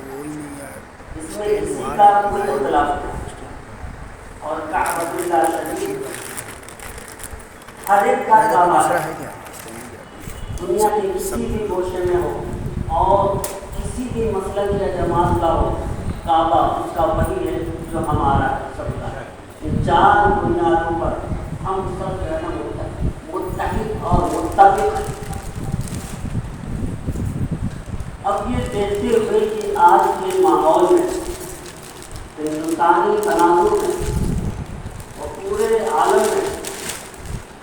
वो ही नहीं है। इसमें किसी का कोई इख्तिलाफ नहीं। और काबतुल्लाह शरीफ हर एक का काबा है, है क्या? दुनिया के किसी भी गोशे में हो और किसी भी मसलन या जमात का हो, काबा उसका वही है जो हमारा है, सबका है। इन चार बुनियादों पर हम सब जो है ना मुत्तहिद और मुत्तफिक हैं। अब ये देखते हुए कि आज के माहौल में, हिंदुस्तानी तनाजुर में और पूरे आलम में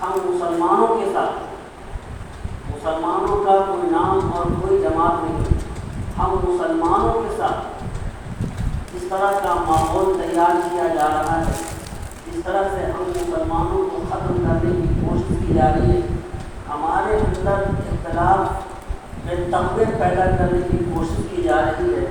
हम मुसलमानों के साथ, मुसलमानों का कोई नाम और कोई जमात नहीं, हम मुसलमानों के साथ इस तरह का माहौल तैयार किया जा रहा है, इस तरह से हम मुसलमानों को ख़त्म करने की कोशिश की जा रही है, हमारे अंदर इख्तिलाफ में तकवे पैदा करने की कोशिश की जा रही है।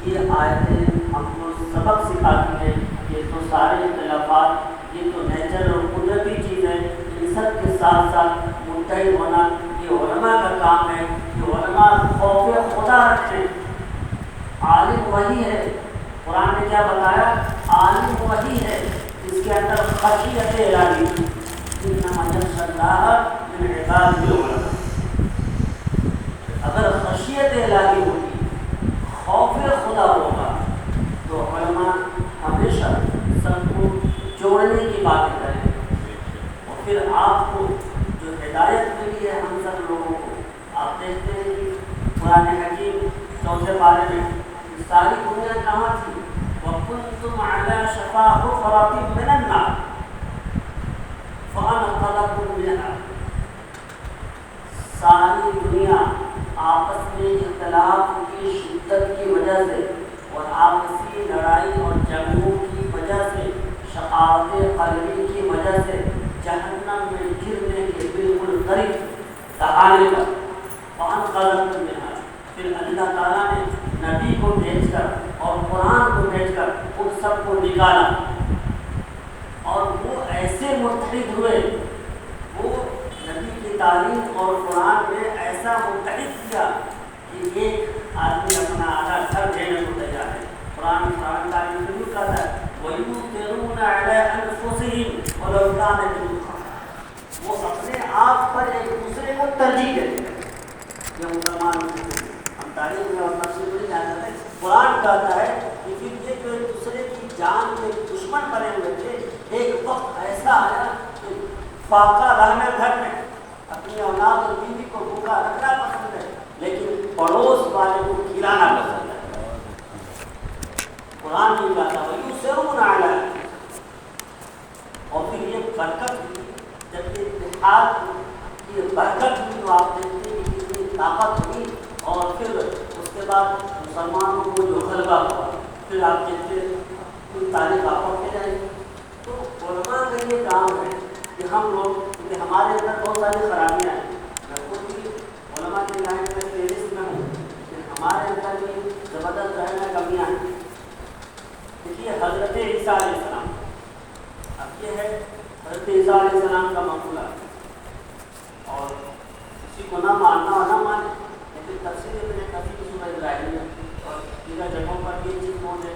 ये आयतें हमको सबक सिखाती हैं। ये तो सारे इख्तिलाफात, ये तो नेचर और कुदरती चीज़ है, इन सब के साथ साथ मुत्तहिद होना ये उलमा का काम है। ये उलमा खौफ खुदा रखें। आलिम वही है, कुरान ने क्या बताया, आलिम वही है इसके अंदर खशियत इलाही, इन्नमा यख्शल्लाह मिन इबादिहिल उलमा। अगर खशियत इलाही होगी, खौफ खुदा होगा, तो उलमा हमेशा सबको जोड़ने की बातें करें। और फिर आपको जो हिदायत मिली है हम सब लोगों को, आप देखते हैं कि कुरान हकीम चौथे पारे में सारी दुनिया कहाँ थी, वकुंतुम अला शफा हुफ़रातिन मिनन नार फ़अनक़ज़कुम मिनहा। सारी दुनिया आपस में इख्तिलाफ की शिद्दत की वजह से और आपसी लड़ाई और जंगों की वजह से, शक़ावत क़ल्बी की वजह से जहन्नम में गिरने के बिल्कुल करीब दहाने पर फ़अनक़ज़कुम मिनहा। फिर अल्लाह ताला ने नबी को भेजकर और कुरान को भेजकर उन सबको निकाला और वो ऐसे मुत्तहिद हुए, वो नबी की तालीम और कुरान में ऐसा मुत्तहिद किया कि एक आदमी अपना आधा घर देने को तैयार है। कुरान तालीम जरूर करता है, वयुसिरूना अला अनफुसिहिम वलौ काना बिहिम खसासा। वो अपने आप पर एक दूसरे को तरजीह देते हैं। ये मुसलमान हम तारीख में और तफसीर नहीं जानते, कुरान कहता है कि फिर ये जो एक दूसरे की जान के दुश्मन बने हुए थे, एक वक्त ऐसा आया कि फाका रहना घर में, अपनी औलाद और बीवी को भूखा रखना पसंद है, लेकिन पड़ोस वाले को खिलाना पसंद है। कुरान भी कहता है वयुसिरूना अला। और फिर ये बरकत हुई, जब ये इत्तेहाद की बरकत हुई तो आप देखते हैं कि कितनी ताकत हुई। और फिर उसके बाद मुसलमानों को जो गलबा हुआ, फिर आप देखते कोई तारीख आप पढ़ते जाएंगे तो उलमा का ये काम है कि हम लोग, क्योंकि हमारे अंदर बहुत सारी खराबियाँ हैं, मैं खुद भी उलमा की लाइन में फेरिस्त में हूँ, कि हमारे अंदर भी ज़बरदस्त जो है ना कमियाँ हैं। देखिए हज़रत ईसा अलैहिस्सलाम, अब ये है हज़रत ईसा अलैहिस्सलाम का मसला, और किसी को ना मानना और ना माने, लेकिन तफसीर इब्न कसीर की सूरह इब्राहिम और दीगर जगहों पर ये चीज़ मौजूद है।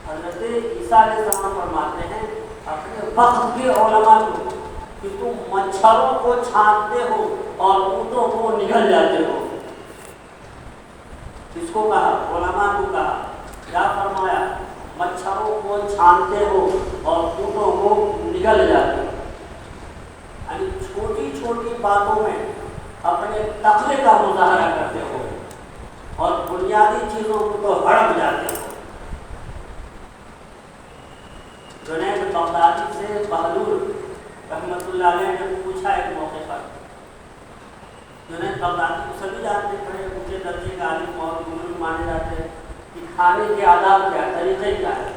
हज़रत ईसा अलैहिस्सलाम फरमाते हैं अपने वक्त के उलमा को कि तुम मच्छरों को छांटते हो और ऊँटों को निगल जाते हो। किसको कहा? उलमा को कहा। क्या फरमाया? मच्छरों को छांटते हो और ऊँटों को निगल जाते हो। यानी छोटी छोटी बातों में अपने तक़वे का मुज़ाहरा करते हो और बुनियादी चीज़ों को तो हड़प जाते हो। जुनैद बगदादी से बहलूल रहमतुल्लाह अलैह ने पूछा एक मौके पर, जुनैद बगदादी को सभी जानते, बड़े ऊँचे दर्जे का आलिम और बुजुर्ग माने जाते हैं, कि खाने के आदाब क्या, तरीक़े क्या है।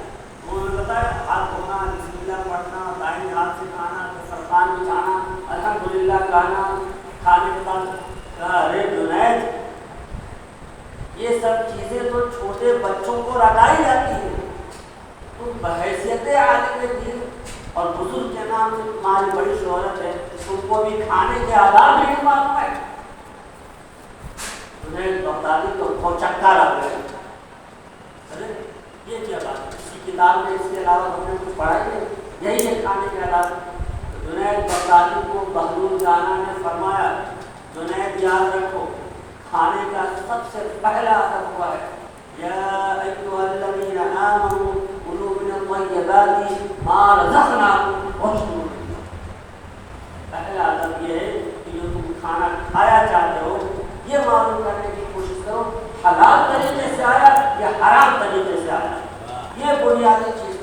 उन्होंने बताया हाथ धोना, बिस्मिल्लाह पढ़ना, दाहिने हाथ से खाना, सरखान बिछाना, अल्हम्दुलिल्लाह कहना, खाने के बाद कहा अरे जुनैद ये सब चीज़ें तो छोटे बच्चों को रटाई जाती है, तुम बहैसियत आलिम दीन और बुजुर्ग के नाम से तुम्हारी बड़ी शोहरत है, तुमको भी खाने के आदाब नहीं मालूम है। जुनैद बगदादी तो बहुत चक्का लग गए। यही है खाने के आदाब। तो जुनैद बगदादी को बहलूल गाना ने फरमाया, जुनैद याद रखो खाने का सबसे पहला अदब हुआ है या अय्युहल्लज़ीना आमनू कुलू मिनत-तय्यिबाति मा रज़क़नाकुम वश्कुरू। पहला अदब ये है कि जो तुम खाना खाया चाहते हो ये मालूम करने की कोशिश करो हलाल तरीके से आया या हराम तरीके से आया। ये बुनियादी चीज,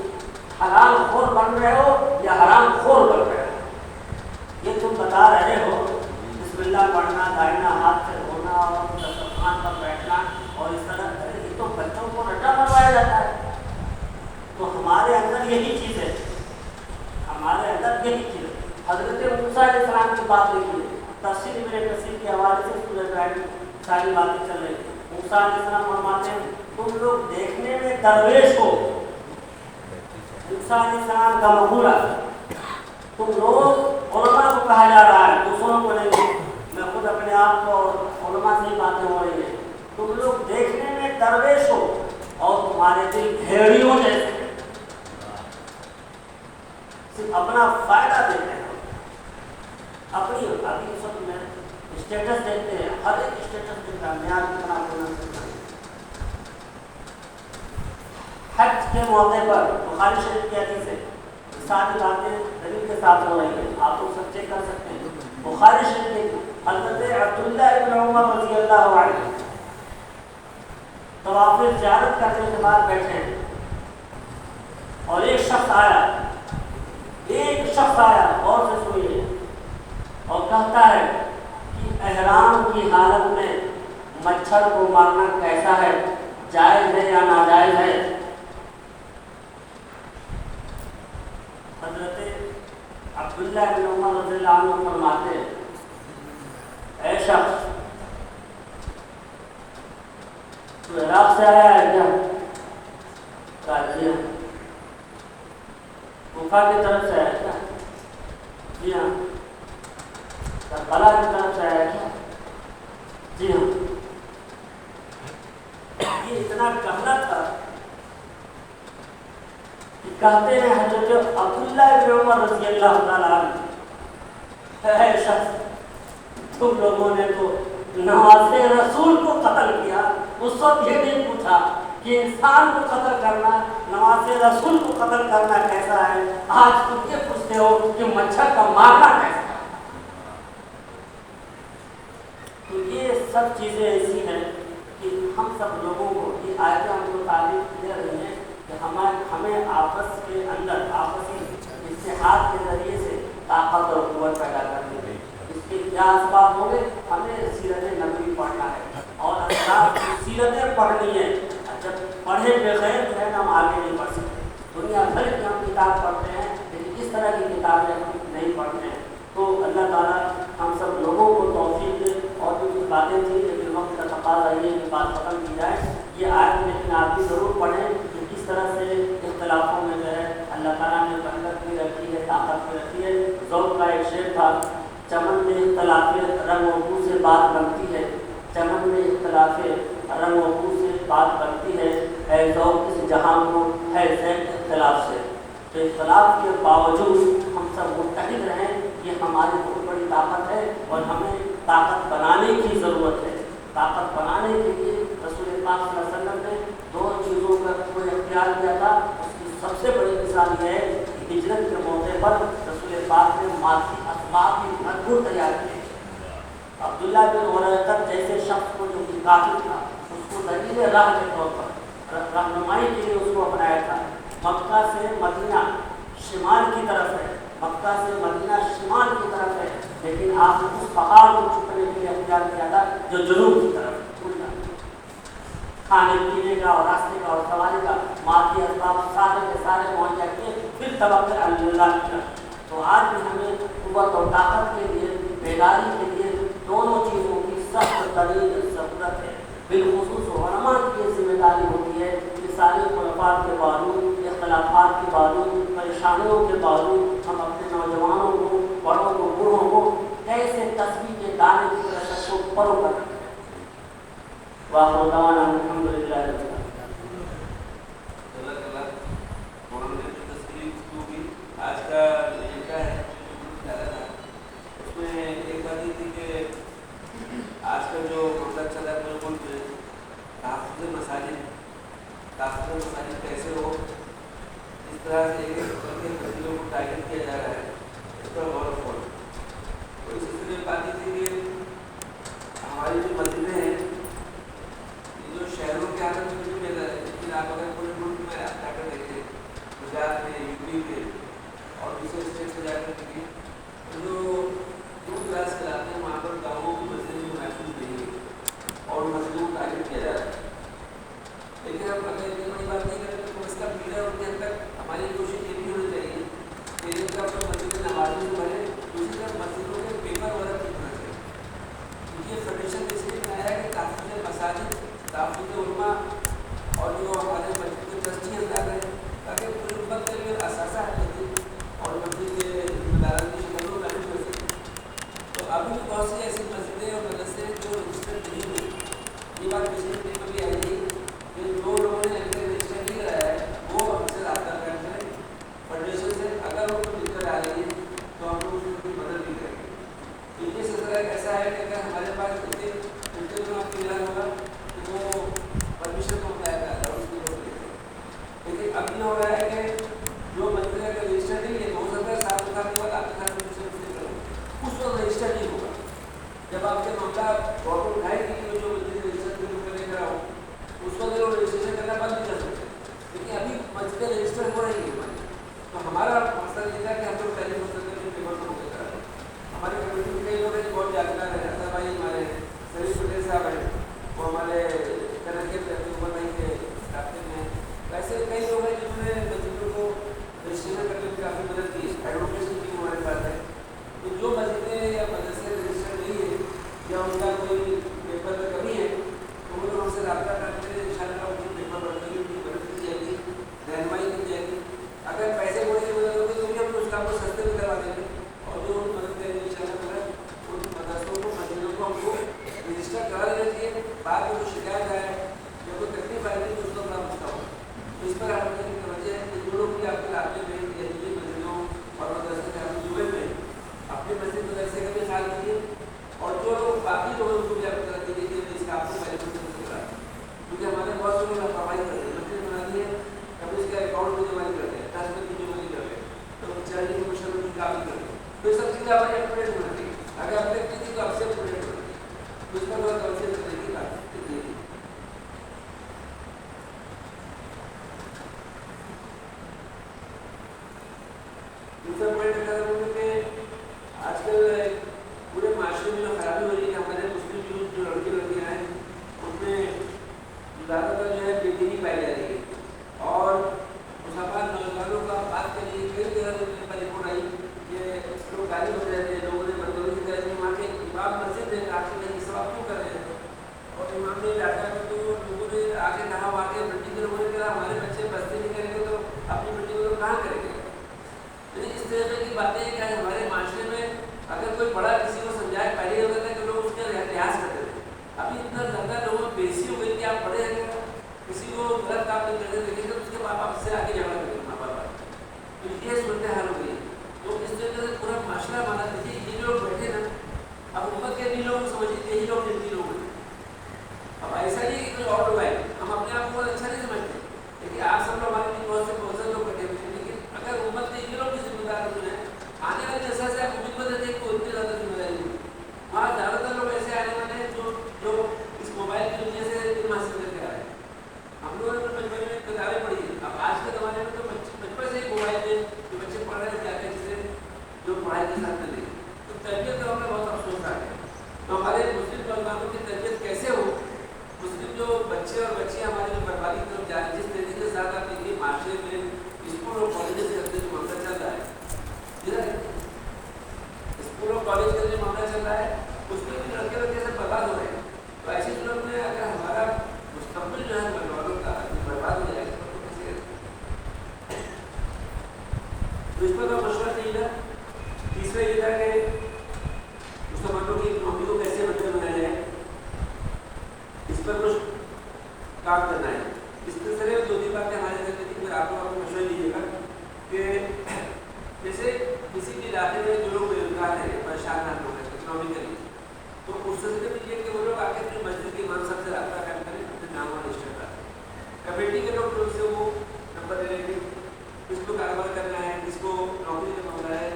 हलाल खोर बन रहे हो या हराम खोर बन रहे हो। ये तुम बता रहे हो बिस्मिल्लाह पढ़ना, दाहिना हाथ से धोना और दस्तरखान पर बैठना और इस तरह, ये तो बच्चों को रटा बनवाया जाता है। तो हमारे अंदर यही चीज़ है, हमारे अंदर यही चीज़ है। हज़रत मूसा अलैहिस्सलाम की बात देखिए, तफसीर इब्न कसीर के हवाले से सूरह इब्राहीम सारी बातें चल रही हैं। मूसा अलैहिस्सलाम फरमाते हैं तुम लोग देखने में दरवेश हो, मूसा अलैहिस्सलाम का मकबूला, तुम लोग उलमा को कहा जा रहा है, दूसरों को नहीं। मैं खुद अपने आप को उलमा से ही बातें हो रही है। तुम लोग देखने में दरवेश हो और तुम्हारे दिल भेड़ियों जैसे, सिर्फ अपना फायदा देते हैं, अपनी अभी सब में स्टेटस देखते हैं, हर एक स्टेटस देखता है, मैं कितना बोलना सकता हूँ। हज के मौके पर बुखारी शरीफ की हदीस है, सारी बातें दलील के साथ हो रही है, आप लोग सब चेक कर सकते हैं। बुखारी शरीफ में हज़रत अब्दुल्लाह इब्न उमर रज़ियल्लाहु अन्हु तवाफ़ ज़ियारत करने के बाद बैठे हैं और एक शख्स आया और से सुनिए, और कहता है कि एहराम की हालत में मच्छर को मारना कैसा है, जायज़ है या नाजायज़ है। हज़रत अब्दुल्लाह इब्न उमर रज़ियल्लाहु अन्हु फरमाते हैं, ऐ शख्स तो इराक़ से आया है क्या? जी हाँ। गुफा की तरफ से आया क्या? जी हाँ। करबला की तरफ से आया क्या? जी हाँ। ये इतना कहना था कि कहते हैं हज़रत अब्दुल्लाह इब्न उमर रज़ियल्लाहु ताला अन्हु, ऐ शख्स तुम लोगों ने तो नवाज़े रसूल को कत्ल किया, उस वक्त ये नहीं पूछा कि इंसान को कत्ल करना, नवाज़े रसूल को कत्ल करना कैसा है। आज तुम ये पूछते हो कि मच्छर का मारना कैसा है। तो ये सब चीज़ें ऐसी हैं कि हम सब लोगों को ये आयतें हमको तालीम दे रही हैं कि हमें आपस के अंदर आपसी इत्तेहाद के जरिए से ताकत और कुव्वत पैदा करनी है। इसके क्या असबाब होंगे? हमें सीरत नबी पढ़ना है और अगर सीरतें पढ़नी है, जब पढ़े बगैर जो है ना हम आगे नहीं बढ़ सकते। दुनिया भर की हम किताब पढ़ते हैं लेकिन इस तरह की किताबें हम नहीं पढ़ते हैं। तो अल्लाह ताला हम सब लोगों को तौफीक दे। और जो कुछ बातें थी लेकिन वक्त का तकाज़ा ये कि बात ख़त्म की जाए, ये आयत लेकिन आप भी ज़रूर पढ़ें कि किस तरह से इख्तिलाफ़ों में जो है अल्लाह ताला ने बरकत भी रखी है, ताकत भी रखी है। ज़ौक़ का एक शेर था, चमन में इख्तिलाफ़ रंग व बू से बात बनती है, चमन में इख्तिलाफ़ रंग व बू से बात बनती है, है ज़ौक़ इस जहाँ को है ज़ैक़ इख्तिलाफ़ से। तो इख्तिलाफ़ के बावजूद हम सब मुत्तहिद रहें, ये हमारी बहुत बड़ी ताकत है और हमें ताकत बनाने की ज़रूरत है। ताकत बनाने के लिए रसूल पाक सल्लल्लाहु अलैहि वसल्लम ने दो चीज़ों का कोई इख्तियार किया था। उसकी सबसे बड़ी मिसाल यह है कि हिजरत के मौके पर रसूल पाक ने मादी असबाब की भरपूर तैयार किए। अब्दुल्लाह बिन उरैक़त जैसे शख्स को जो काफिर था, उसको दलील राह के तौर पर रहनुमाई के लिए उसको अपनाया था। मक्का से मदीना शिमाल की तरफ है, मक्का से मदीना शिमाल की तरफ है, लेकिन आपने उस पहाड़ को छुपने के लिए अख्तियार किया था जो जनूब की तरफ उल्टा। खाने पीने का और रास्ते का और सवारी का मादी असबाब सारे के सारे मुहैया किए, फिर तवक्कुल अल्लाह किया। तो आज भी हमें कुव्वत और ताकत के लिए, बेदारी के लिए दोनों चीज़ों की सख्त तरीन ज़रूरत है। बिलखुसूस उलमा की जिम्मेदारी होती है कि सारे खुलाफात के बावजूद, इख्तिलाफात के बावजूद, परेशानियों के बावजूद हम अपने नौजवानों को, बड़ों को, बूढ़ों को कैसे तस्बीह के दाने की तरह सबको परो कर रखें। वाह दावाना अल्हम्दुलिल्लाह। आज में मसाजिद कैसे हो, इस तरह से एक करके मस्जिदों को टारगेट किया जा रहा है, इस पर गौर और फौर। तो इस सिलसिले में बात थी कि हमारी जो मस्जिदें हैं, ये जो शहरों के अंदर में जो मिल रहा है, लेकिन आप अगर पूरे मुल्क में आप जाकर देखें, गुजरात में, यूपी में और दूसरे स्टेट में जाकर देखें, तो जो दूर दराज के इलाके हैं वहाँ पर गाँवों की मस्जिदें जो महफूज नहीं है और मस्जिदों को टारगेट किया जा रहा है। लेकिन हम अगर इतनी बड़ी बात नहीं करें तो इसका मीडिया उनके हद तक हमारी कोशिश ये भी होनी चाहिए कि एक तरफ तो मस्जिद नमाज़ों से भरे, दूसरी तरफ मस्जिदों के पेपर वर्क ठीक होना चाहिए। क्योंकि ये फंडेशन इसलिए बनाया है कि ताफ़ुज़ मसाजिद, ताफ़ुज़ उलमा और जो हमारे मस्जिद के ट्रस्टी अंदाज है, ताकि पूरी उम्मत के लिए असासा है मस्जिद और मस्जिद के जिम्मेदारों की शक्ल को मैनेज कर सके। तो अभी भी बहुत सी ऐसी मस्जिदें और मदरसे जो रजिस्टर्ड नहीं हुई, ये बात पिछले दिन में भी आई थी कि जो लोगों ने रजिस्टर नहीं कराया है वो हमसे रब्ता करें फेडरेशन से, अगर उनको दिक्कत आ रही है तो हम लोग उसकी मदद भी करेंगे। तो ये सिलसिला ऐसा है कि अगर हमारे पास इतने दिनों आपको मिला होगा तो वो परमिशन को अप्लाई करा था उसकी जरूरत नहीं है। लेकिन अब ये हो रहा है कि जो मंत्री का रजिस्टर नहीं है, हो सकता है 7 साल के बाद आपके साथ रजिस्टर करो, उस वक्त रजिस्टर नहीं होगा। जब आपके मामला गवर्नमेंट उठाएगी कि जो मंत्री रजिस्टर करने का हो, उस वक्त लोग रजिस्ट्रेशन करना बंद नहीं कर सकते। लेकिन अभी मस्जिदें रजिस्टर हो रही है हमारी, तो हमारा मकसद ये था कि हम लोग पहले मकसद में पेपर को होकर करा रहे। हमारे कमेटी में कई लोग हैं बहुत जानकार है, ऐसा भाई हमारे शरीफ पटेल साहब हैं, वो हमारे कनेक्ट उमर भाई के रास्ते में, वैसे कई लोग हैं जिन्होंने मस्जिदों को रजिस्ट्रेशन करने में काफ़ी मदद की, एडवोकेशन की हमारे पास है। तो जो मस्जिदें या मदरसे रजिस्टर नहीं है या उनका कोई पेपर में कमी है तो वो लोग हमसे रब्ता करते हैं, इंशाअल्लाह उनकी पेपर वर्क की उनकी मदद की जाएगी, रहनुमाई की जाएगी। अगर पैसे बोले की मदद होगी तो भी हम उस काम को सस्ते में करवा देंगे और जो मदद करेंगे इंशाअल्लाह उन मदरसों को मस्जिदों को हमको रजिस्टर करा देना चाहिए। बाद में जो शिकायत आए या कोई तकलीफ आएगी तो उसका बड़ा मसला होगा। तो इस पर आप वजह है कि जो लोग भी आपके इलाके में या जिन मस्जिदों और मदरसे से आप जुड़े में अपने मस्जिद मदरसे का भी ख्याल कीजिए और जो लोग बाकी लोग उनको भी आप बता दीजिए कि इसका आपको पहले क्योंकि हमारे बहुत से लोग लापरवाही कर रहे हैं, मस्जिद बना दी है कभी इसका अकाउंट में जमा कर रहे हैं, ट्रस्ट में जमा नहीं कर रहे हैं, तो चैरिटी कमीशन में काम नहीं कर रहे हैं। तो ये सब चीज़ें हमारी अपडेट होना चाहिए। अगर अपडेट की थी तो आपसे अपडेट होना चाहिए, तो इस पर बहुत कौन करने की बात कीजिए। दूसरा पॉइंट कि आजकल पूरे माशरे में जो खराबी हो रही है, हमारे मुस्लिम यूथ जो लड़कियाँ हैं उनमें ज़्यादातर जो है बेदीनी पाई जा रही है और मुसलमान नौजवानों का बात करिए कई जगह पर रिपोर्ट आई कि लोग गाली हो रहे थे, लोगों ने बदतमीजी की तरह वहाँ के इमाम मस्जिद ने आके नहीं सवाल क्यों कर रहे हैं और इमाम ने डाटा में तो लोगों ने आके कहा वहाँ के मिट्टी के लोगों ने कहा हमारे बच्चे बस्ती नहीं करेंगे तो अपनी मिट्टी को कहाँ करेंगे। तो इस तरह की बातें क्या हमारे माशरे में अगर कोई बड़ा किसी को समझाए पहले होता था कि लोग उसका लिहाज करते थे, अभी इतना ज़्यादा लोगों में बेसी हो गई कि आप पढ़े हैं किसी को गलत काम नहीं करते देखेंगे तो उसके माँ बाप से आगे झगड़ा करेंगे माँ बाप, तो ये सूरत हाल हो गई। तो इस तरीके से पूरा माशरा माना देखिए ये लोग बैठे ना, अब उम्मत के भी लोग समझिए यही लोग जिंदगी लोग हैं। अब ऐसा नहीं कि कोई और लोग आए, हम अपने आप को बहुत अच्छा नहीं समझते, लेकिन आप सब लोग हमारे बहुत से लोग बैठे हुए हैं, लेकिन अगर उम्मत के ये लोग भी जिम्मेदार होते हैं आने वाले जैसा से आप उम्मीद बदलते हैं कोई इतनी ज़्यादा जिम्मेदारी नहीं। वहाँ ज़्यादातर लोग ऐसे आने वाले हैं जो इस मोबाइल की दुनिया से इल्म हासिल करके आ रहे हैं। हम लोगों ने बचपन में किताबें पढ़ी है, अब आज के ज़माने में तो बचपन से ही मोबाइल में जो बच्चे पढ़ रहे हैं जाते हैं जिससे जो पढ़ाई के साथ चले, तो तरबियत का हमें बहुत अफसोस आ गया। तो हमारे मुस्लिम नौजवानों की तरबियत कैसे हो, मुस्लिम जो बच्चे और बच्चियाँ हमारे जो बर्बादी की तरफ जा रहे हैं, जिस तरीके के साथ आप देखिए माशरे में स्कूल और कॉलेज से जो मामला चल रहा है, स्कूल और कॉलेज का जो मामला चल रहा है उसमें भी लड़के से बर्बाद हो रहे हैं। तो ऐसी सूरत में अगर हमारा मुस्तकबिल जो है नौजवानों का बर्बाद हो जाएगा तो कैसे, तो इस पर तो मशवरा चाहिए था। तीसरा ये था कि मुसलमानों की इकोनॉमी को कैसे बेहतर बनाया जाए, इस पर कुछ काम करना है। इस सिलसिले में 2-3 बातें हमारे घर में आप लोग अपना मशवरा लीजिएगा कि जैसे किसी भी इलाके में जो लोग बेरोजगार हैं, परेशान लोग हैं इकोनॉमिकली, तो उस सिलसिले में ये कि वो लोग आके अपनी मस्जिद के इमाम साहब से रब्ता कायम करें, अपने नाम और रजिस्टर करें। कमेटी के लोग से वो नंबर ले लेंगे, किसको कारोबार करना है, किसको नौकरी में मांगना है।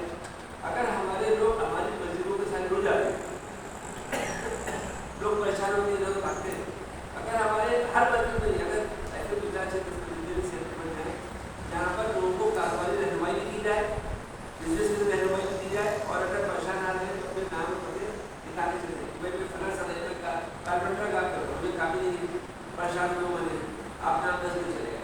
अगर हमारे लोग हमारी मस्जिदों के साथ जुड़ जाते हैं, लोग परेशान होकर इधर भागते हैं। अगर हमारे हर मस्जिद में अगर ऐसे गुजरात क्षेत्र बन जाए जहाँ पर लोगों को कारोबारी रहनुमाई की जाए, बिजनेस में रहनुमाई की जाए, और अगर परेशान आ रहे हैं तो अपने नाम पते दिखाने चले भाई मैं फला समय का कारपेंटर काम कर रहा हूँ, मुझे काम ही नहीं, परेशान लोग बने, आप नाम 10 में चलेगा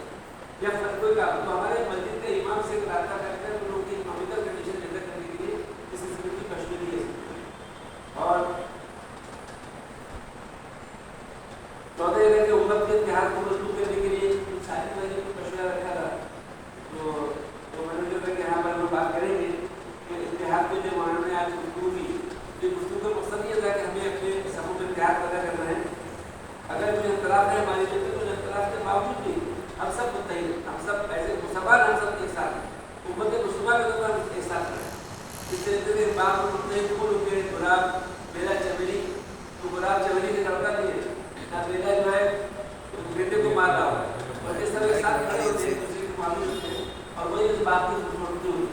या कोई काम। तो हमारे मस्जिद के इमाम से रब्ता करकर उन लोगों की इकोनॉमिकल कंडीशन बेहतर करने के लिए इस स्कीम की कश्मीरी है। और 14 जगह के उम्मत के इतिहास को मजबूत करने के लिए शादी मस्जिद को मशवरा रखा था। तो मैंने जो कि यहाँ पर हम बात करेंगे कि इतिहास को जो मानव ने आज गुफ्तगू की, जो गुफ्तगू का मकसद ये था कि हमें अपने समूह में इतिहास पैदा करना है। अगर कोई इख्तलाफ है हमारे लिए तो इख्तलाफ के बावजूद भी हम सब मुत्तहिद, हम सब ऐसे मुसलमान, हम सब एक साथ उम्मत मुसलमान का एक साथ है। इस तरीके से बाप मुत्तहिद फूल के गुलाब बेला चमेली, तो गुलाब चमेली के लड़का दिए ना, बेला जो है बेटे को मार रहा है और इस तरह साथ खड़े होते हैं, दूसरे को मालूम होते हैं, और वही उस बात की मृत्यु हुई।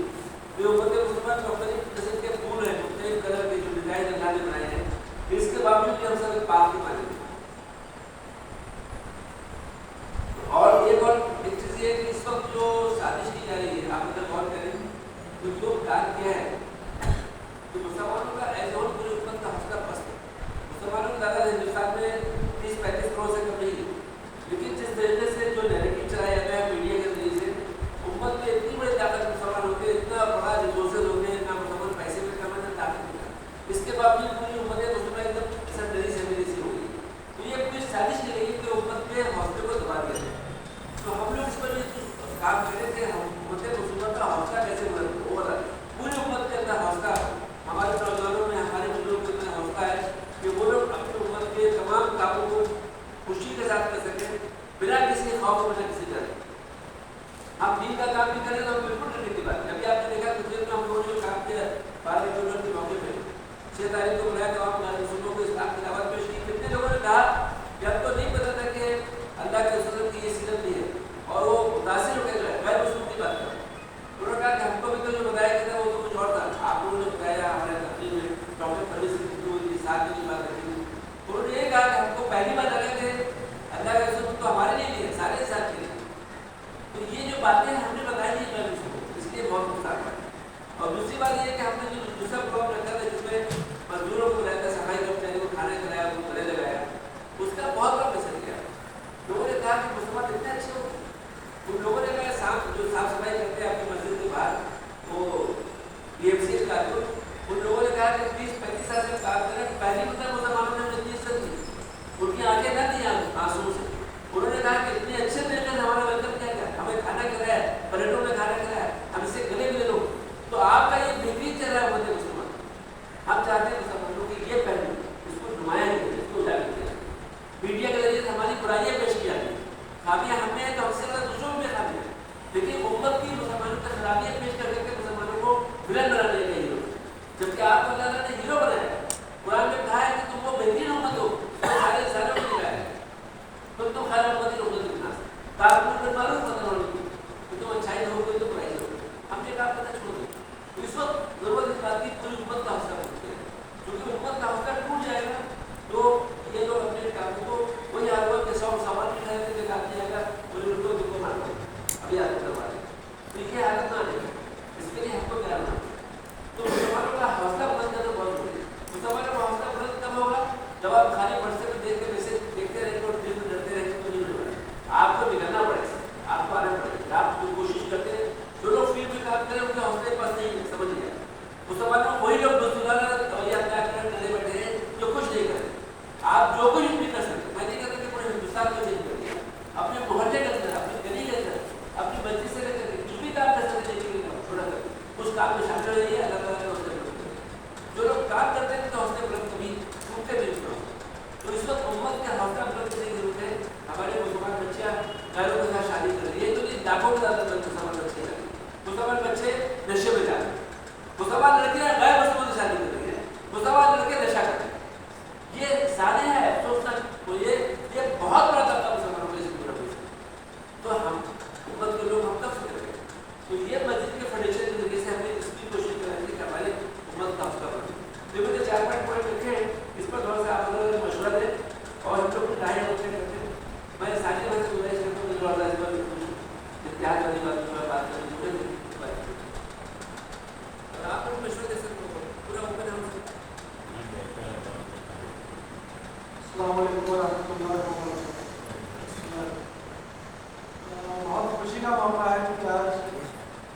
जो उम्मत मुसलमान मुख्तलिफ किस्म के फूल हैं, मुख्तलिफ कलर के जो डिजाइन अल्लाह ने बनाए हैं, इसके बावजूद भी हम सब एक पाक की माने। और एक चीज ये कि इस वक्त जो साजिश की जा रही है, आप अगर गौर करें तो जो कार्य किया है तो मुसलमानों का एज ऑन पूरी उम्मत का हौसला पस्त है। मुसलमानों की तादाद हिंदुस्तान में 30-35 करोड़ से कम नहीं है, लेकिन जिस तरीके से जो नैरेटिव चलाया जाता है मीडिया के जरिए से, उम्मत में इतनी बड़ी ताकत मुसलमान होते हैं, इतना बड़ा रिसोर्सेज होते हैं, इतना मुसलमान पैसे में कमाने ताकत नहीं, इसके बावजूद पूरी उम्मत मुसलमान एकदम सैंडरी से मेरी सी हो गई। तो ये पूरी साजिश की गई कि उम्मत के हौसले को दबा दिया जाए। तो हम लोग इस पर काम कर रहे थे, हम मुसलमान का हौसला कैसे बुलंद हो रहा है, पूरी उम्मत के अंदर हौसला, हमारे नौजवानों में, हमारे बुजुर्गों के अंदर हौसला है कि वो लोग अपनी उम्मत के तमाम कामों को खुशी के साथ कर सकें, बिना किसी खौफ और किसी डर। हम दीन का काम भी करें तो बिल्कुल करने की बात। अभी आपने देखा गुजरात में हम लोगों ने काम किया 12 जनवरी के मौके पर 6 तारीख को बुलाया, तो आप मुसलमानों को इस्लाम की दावत पेश की। कितने लोगों ने कहा कि हमको नहीं पता था कि अल्लाह के रसूल की ये सीरत भी है, और वो मुतासिर होकर जो है गैर मुस्लिम की बात कर। उन्होंने कहा कि हमको भी तो जो बताया गया था वो तो कुछ और था, आप लोगों ने बताया हमारे तकरीर में डॉक्टर फरीद की साथ की बात रखी। उन्होंने ये कहा कि हमको पहली बार लगा कि अल्लाह के रसूल तो हमारे लिए नहीं है, सारे साथ के लिए। तो ये जो बातें हमने बताई नहीं गैर मुस्लिम, इसलिए बहुत नुकसान हुआ। और दूसरी बात ये कि हमने जो दूसरा प्रोग्राम रखा था जिसमें मजदूरों को रहता सफाई कर्मचारी को खाना खिलाया, उनको गले लगाया, उसका बहुत बड़ा मैसेज किया। लोगों ने कहा कि मुसलमान इतने अच्छे हो। उन लोगों ने कहा जो साफ सफाई करते हैं आपकी मस्जिद के बाहर, वो BMC का, तो उन लोगों ने कहा कि 30-35 साल से काम कर रहे हैं, पहली मतलब मुसलमानों ने जितनी इज्जत दी, उनकी आंखें न थी आंसू से। उन्होंने कहा कि इतने अच्छे तरीके से हमारा वेलकम किया गया, हमें खाना खिलाया, प्लेटों में खाना खिलाया, हम इससे गले मिले लोग। तो आपका ये बेहतरीन चल रहा है उम्मत मुसलमान। हम चाहते हैं मुसलमानों की ये पहलू इसको नुमाया नहीं किया, इसको उजागर किया, मीडिया के जरिए हमारी बुराइयाँ पेश किया, खामियाँ हमें हैं तो हमसे ज़्यादा दूसरों में खामियाँ, लेकिन उम्मत की मुसलमानों की खराबियाँ पेश कर करके मुसलमानों को विलन बनाने का हीरो, जबकि आपको अल्लाह ने हीरो बनाया। कुरान में कहा है कि तुम वो बेहतरीन उम्मत हो, सारे इंसानों को दिलाया है, तुम खैर उम्मत ही उम्मत के नास काबुल में मालूम पता होगी कि तुम अच्छाई हो कोई तो बुराई हो, हमने कहा पता छोड़ दो। तो इस वक्त जरूरत इस बात की पूरी उम्मत का हौसला बनती है, क्योंकि उम्मत का हौसला टूट जाएगा तो ये लोग अपने कामों को वही आगे के सवाल भी खड़े थे काम किया जाएगा, मुझे उनको दुखों मारना अभी आगे करवा दें, तो ये हालत ना आएगी। इसके लिए हमको क्या करना, तो मुसलमानों का हौसला बुलंद करना बहुत जरूरी है। मुसलमानों का हौसला बुलंद कब होगा, जब आप खाली व्हाट्सएप में देख के मैसेज देखते रहेंगे और दिल में डरते रहेंगे तो नहीं होगा। आपको निकलना पड़ेगा, आपको आना पड़ेगा, आप जो कोशिश करते हैं, जो लोग फील्ड में काम करें उनके हौसले पास नहीं समझ गया। मुसलमानों वही लोग डरे बैठे हैं जो कुछ नहीं कर रहे। आप जो कुछ भी कर सकते, मैं नहीं कहता कि पूरे हिंदुस्तान को चेंज कर दिया, अपने मोहल्ले के अंदर, अपनी गली के अंदर, अपनी मस्जिद से लेकर जो भी काम कर सकते हैं थोड़ा कर उस काम में शामिल रहिए। अल्लाह ताला का हौसला बुलंद करें। जो लोग काम करते हैं तो हौसले बुलंद कभी टूटते नहीं। तो इस वक्त उम्मत का हौसला बुलंद करने की जरूरत है। हमारे मुसलमान बच्चियाँ घरों के साथ शादी कर रही है, तो ये लाखों में ज़्यादा मुसलमान बच्चे हैं, मुसलमान बच्चे नशे में जा रहे हैं, मुसलमान लड़कियाँ गैर मुसलमान से शादी कर रही है, मुसलमान लड़के नशा कर रहे हैं। ये सारे हैं अफसोस तक, तो ये बहुत बड़ा तबका मुसलमानों को इसमें पूरा तो हम उम्मत के लोग हम कब से करेंगे? तो ये मस्जिद के फाउंडेशन के तरीके से हमने इसकी कोशिश करेंगे कि हमारे उम्मत का हौसला बढ़े। देखो ये 4-5 पॉइंट लिखे हैं, इस पर थोड़ा सा आप लोग मशवरा दें और हम लोग राय करते हैं। मैं सारी बात से गुजारिश करता हूँ जो इस पर इतिहास वाली बात पर बात करनी है और आप लोग मशवरा दे सकते हो, पूरा ओपन है हमसे। अस्सलाम वालेकुम रहमतुल्लाहि व बरकातहू। बहुत खुशी का मौका है कि आज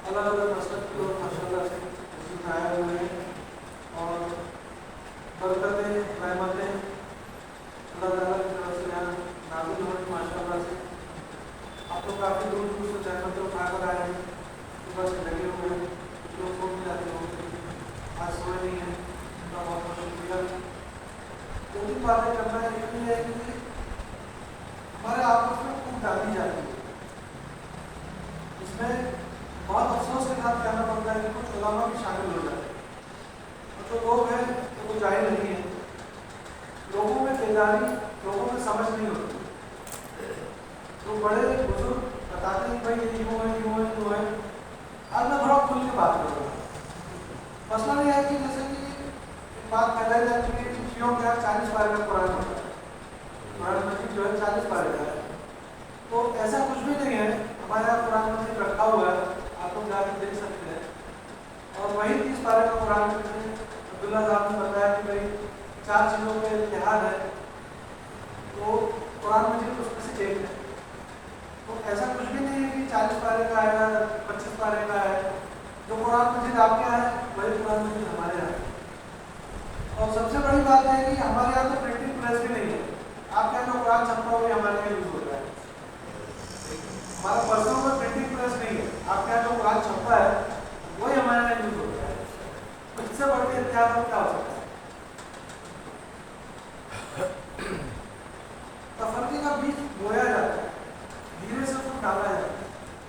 अलग अलग मसलब के लोग माशाल्लाह से तशरीफ आए हुए हैं और बरकतें रहमतें अल्लाह ताला की तरफ से यहाँ नाज़िल हो रही माशाल्लाह से। आप लोग काफ़ी दूर दूर से रहमतें उठाकर आए हैं, सुबह से लगे हुए हैं, कुछ लोग सो भी जाते होंगे, आज सोए नहीं हैं, उनका बहुत बहुत शुक्रिया। दो तीन बातें करना है, इसलिए है कि हमारे आपस में खूब डाली जाती है। इसमें बहुत अफसोस के साथ कहना पड़ता है कि कुछ उलमा भी शामिल हो जाते हैं और जो लोग हैं तो वो जाहिल नहीं है, लोगों में बेदारी, लोगों में समझ नहीं होती। तो बड़े बुजुर्ग बताते हैं भाई ये यूँ है यूँ है यूँ है। आज मैं थोड़ा खुल के बात करूँगा। मसला नहीं है कि जैसे कि बात फैलाई जा चुकी है कि शियों के यहाँ 40 पारे का कुरान होता है, कुरान मजीद जो है 40 पारे का है। तो ऐसा कुछ भी नहीं है, हमारे यहाँ कुरान मजीद रखा हुआ है, आप लोग जाकर देख सकते हैं। और वही 30 पारे का कुरान मजीद अब्दुल्ला साहब ने बताया कि भाई 4 चीज़ों पे इत्तेहाद है, तो कुरान मजीद उसमें से एक है। तो ऐसा कुछ भी नहीं है कि 40 पारे का है या 25 पारे का है। जो कुरान मजीद आपके यहाँ है वही कुरान मजीद हमारे यहाँ है। और सबसे बड़ी बात है कि हमारे यहाँ तो प्रिंटिंग प्रेस भी नहीं है। आपके यहाँ जो कुरान छपा हुआ हमारे यहाँ यूज होता है, हमारा पर्सनल में प्रिंटिंग प्रेस नहीं है। आपके यहाँ जो कुरान छपा है वही हमारे यहाँ यूज होता है। इससे बढ़ के इत्तेहाद क्या हो सकता है? तफरके का बीज बोया जाता है, धीरे से उसको डाला जाता है